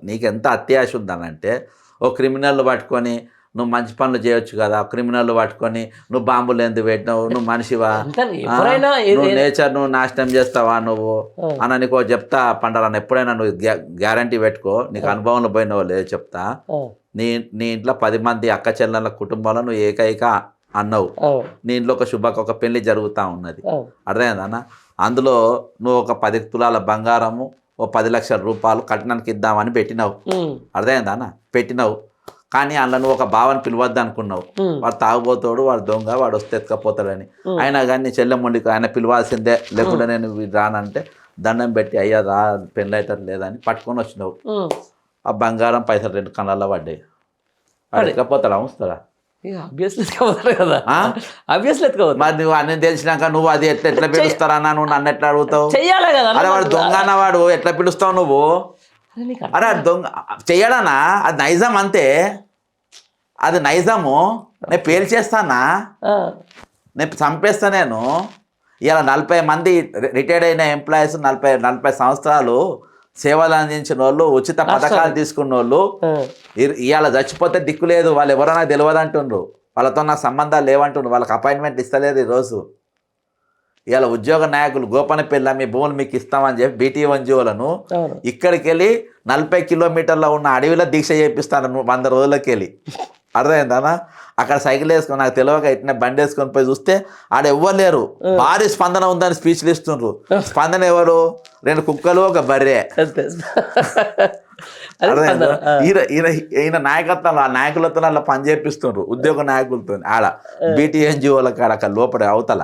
నీకు ఎంత అత్యాశ ఉందనంటే ఓ క్రిమినల్ పట్టుకొని నువ్వు మంచి పనులు చేయొచ్చు కదా, క్రిమినల్ పట్టుకొని నువ్వు బాంబులు ఎందుకు పెట్టినావు, నువ్వు మనిషివా, నువ్వు నేచర్ నువ్వు నాశనం చేస్తావా నువ్వు అన్న నీకు చెప్తా పండరన్న. ఎప్పుడైనా నువ్వు గ్యారంటీ పెట్టుకో, నీకు అనుభవంలో పోయినావో లేదు చెప్తా. నీ ఇంట్లో 10 మంది అక్క చెల్లెళ్ళ కుటుంబంలో నువ్వు ఏకైక అన్నావు, అవును. నీ ఇంట్లో ఒక పెళ్లి జరుగుతూ ఉన్నది, అవును. అర్థమైందన్న? అందులో నువ్వు ఒక 10 తులాల బంగారము, ఓ 10 లక్షల రూపాయలు కట్నానికి ఇద్దామని పెట్టినావు, అర్థమైందన్న? పెట్టినావు. కానీ అందులో నువ్వు ఒక బావని పిలవద్దు అనుకున్నావు, వాడు తాగుబోతాడు, వాడు దొంగ, వాడు వస్తే ఎత్తుకపోతాడని. అయినా కానీ నీ చెల్లెమ్మడికి ఆయన పిలవాల్సిందే, లేకుండా నేను రానంటే దండం పెట్టి అయ్యా రా పెళ్ళి అవుతారు లేదని పట్టుకొని వచ్చినావు. ఆ బంగారం పైసలు 2 కళ్ళల్లో పడ్డాయి. వాడు ఎత్తుకపోతాడా వస్తాడా? ఆబ్వియస్లీ ఎత్తుకోవాలి కదా, ఆబ్వియస్లీ ఎత్తుకోవాలి. మరి నువ్వు అన్ని తెలిసినాక నువ్వు అది ఎట్లా పిలుస్తారన్నా, నువ్వు నన్ను ఎట్లా అడుగుతావు? చెయ్యాలి కదా. అరే వాడు దొంగ అన్నవాడు ఎట్లా పిలుస్తావు నువ్వు? అరే అది దొంగ చెయ్యడానా? అది నైజం అంతే, అది నైజము. నేను పేల్చేస్తానా, నేను చంపేస్తా. నేను ఇలా 40 మంది రిటైర్డ్ అయిన ఎంప్లాయీస్, 40 సంవత్సరాలు సేవలు అందించిన వాళ్ళు, ఉచిత పథకాలు తీసుకున్న వాళ్ళు ఇవాళ చచ్చిపోతే దిక్కు లేదు, వాళ్ళు ఎవరైనా తెలియదు అంటుండ్రు, వాళ్ళతో నాకు సంబంధాలు లేవంటుండ్రు, వాళ్ళకి అపాయింట్మెంట్ ఇస్తలేదు ఈరోజు. ఇవాళ ఉద్యోగ నాయకులు గోపనపల్లి మీ భూములు మీకు ఇస్తామని చెప్పి BT1జీఓలను ఇక్కడికి వెళ్ళి 40 కిలోమీటర్ల ఉన్న అడవిలో దీక్ష చేపిస్తాను 100 రోజులకి వెళ్ళి, అర్థమైందనా? అక్కడ సైకిల్ వేసుకొని నాకు తెలియక ఇట్లా బండి వేసుకొని పోయి చూస్తే ఆడ ఎవ్వరు లేరు, భారీ స్పందన ఉందని స్పీచ్లు ఇస్తుండ్రు. స్పందన ఎవరు? 2 కుక్కలు, ఒక బర్రె. ఈయన నాయకత్వంలో, ఆ నాయకులతో అలా పని చేపిస్తుండ్రు, ఉద్యోగ నాయకులతో ఆడ BT1జీఓల కాడ అక్కడ లోపల అవతల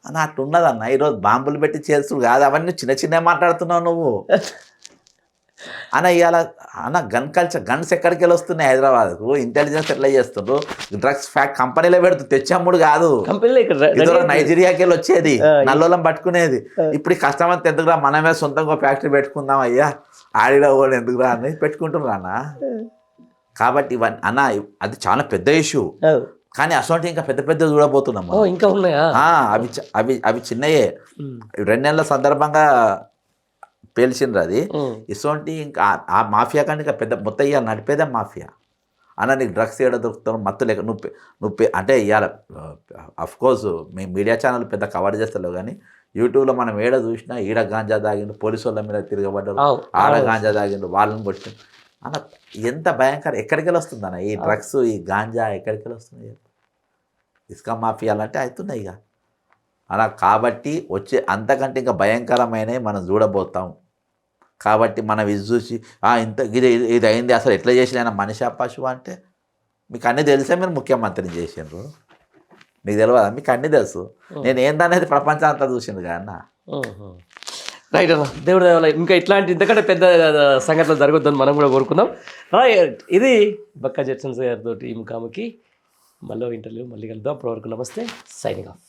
అని అట్లున్నదన్న. ఈరోజు బాంబులు పెట్టి చేస్తుడు కాదు, అవన్నీ చిన్న మాట్లాడుతున్నావు నువ్వు అన్న. ఇవాళ అన్న గన్స్ ఎక్కడికి వెళ్ళి వస్తున్నాయి హైదరాబాద్కు? ఇంటెలిజెన్స్ ఎట్లా చేస్తుండ్రు? డ్రగ్స్ కంపెనీలో పెడుతూ తెచ్చమ్ముడు కాదు, ఇదో నైజీరియాకి వెళ్ళి వచ్చేది, నల్లోలం పట్టుకునేది. ఇప్పుడు ఈ కష్టమంతా ఎందుకురా, మనమే సొంతంగా ఫ్యాక్టరీ పెట్టుకుందాం అయ్యా, ఆడిలో కూడా ఎందుకురా అని పెట్టుకుంటున్నా అన్న. కాబట్టి ఇవన్నీ అన్న అది చాలా పెద్ద ఇష్యూ, కానీ అసలు ఇంకా పెద్ద చూడబోతున్నాం ఇంకా ఉన్నాయా? అవి చిన్నయే. 2 నెలల సందర్భంగా పేల్చిండ్రు అది. ఇసోంటి ఇంకా ఆ మాఫియా కానీ ఇంకా పెద్ద మొత్తం ఇవాళ నడిపేదే మాఫియా అన్న. నీకు డ్రగ్స్ ఏడ దొరుకుతావు, మత్తు లేక నువ్వు అంటే ఇవాళ అఫ్కోర్స్ మీ మీడియా ఛానల్ పెద్ద కవర్ చేస్తలేవు, కానీ యూట్యూబ్లో మనం ఏడ చూసినా ఈడ గాంజా తాగిండు, పోలీసు వాళ్ళ మీద తిరగబడ్డారు, ఆడ గాంజా తాగిండు, వాళ్ళని కొట్టిండు అన్న. ఎంత భయంకర, ఎక్కడికి వెళ్ళి వస్తుంది అన్న ఈ డ్రగ్స్, ఈ గాంజా ఎక్కడికి వెళ్ళి వస్తున్నాయి? ఇసుక మాఫియాలు అంటే అవుతున్నాయి ఇక అలా. కాబట్టి వచ్చే అంతకంటే ఇంకా భయంకరమైనవి మనం చూడబోతాం. కాబట్టి మనం ఇది చూసి ఇంత ఇది అయింది, అసలు ఎట్లా చేసిన మనిషి పశువు అంటే మీకు అన్నీ తెలిసే మీరు ముఖ్యమంత్రిని చేసిండ్రు, మీకు తెలియదా? మీకు అన్నీ తెలుసు. నేను ఏందనేది ప్రపంచం అంతా చూసింది కదా. రైట్ అన్న, దేవుడు ఇంకా ఇట్లాంటి ఇంతకంటే పెద్ద సంఘటనలు జరగొద్దని మనం కూడా కోరుకుందాం. రైట్, ఇది బక్కా జడ్సన్స్ గారితో ఈ ముఖాముఖి. మళ్ళీ ఇంటర్వ్యూ మళ్ళీ కలుద్దాం. అప్పటివరకు నమస్తే, సైనింగ్ ఆఫ్.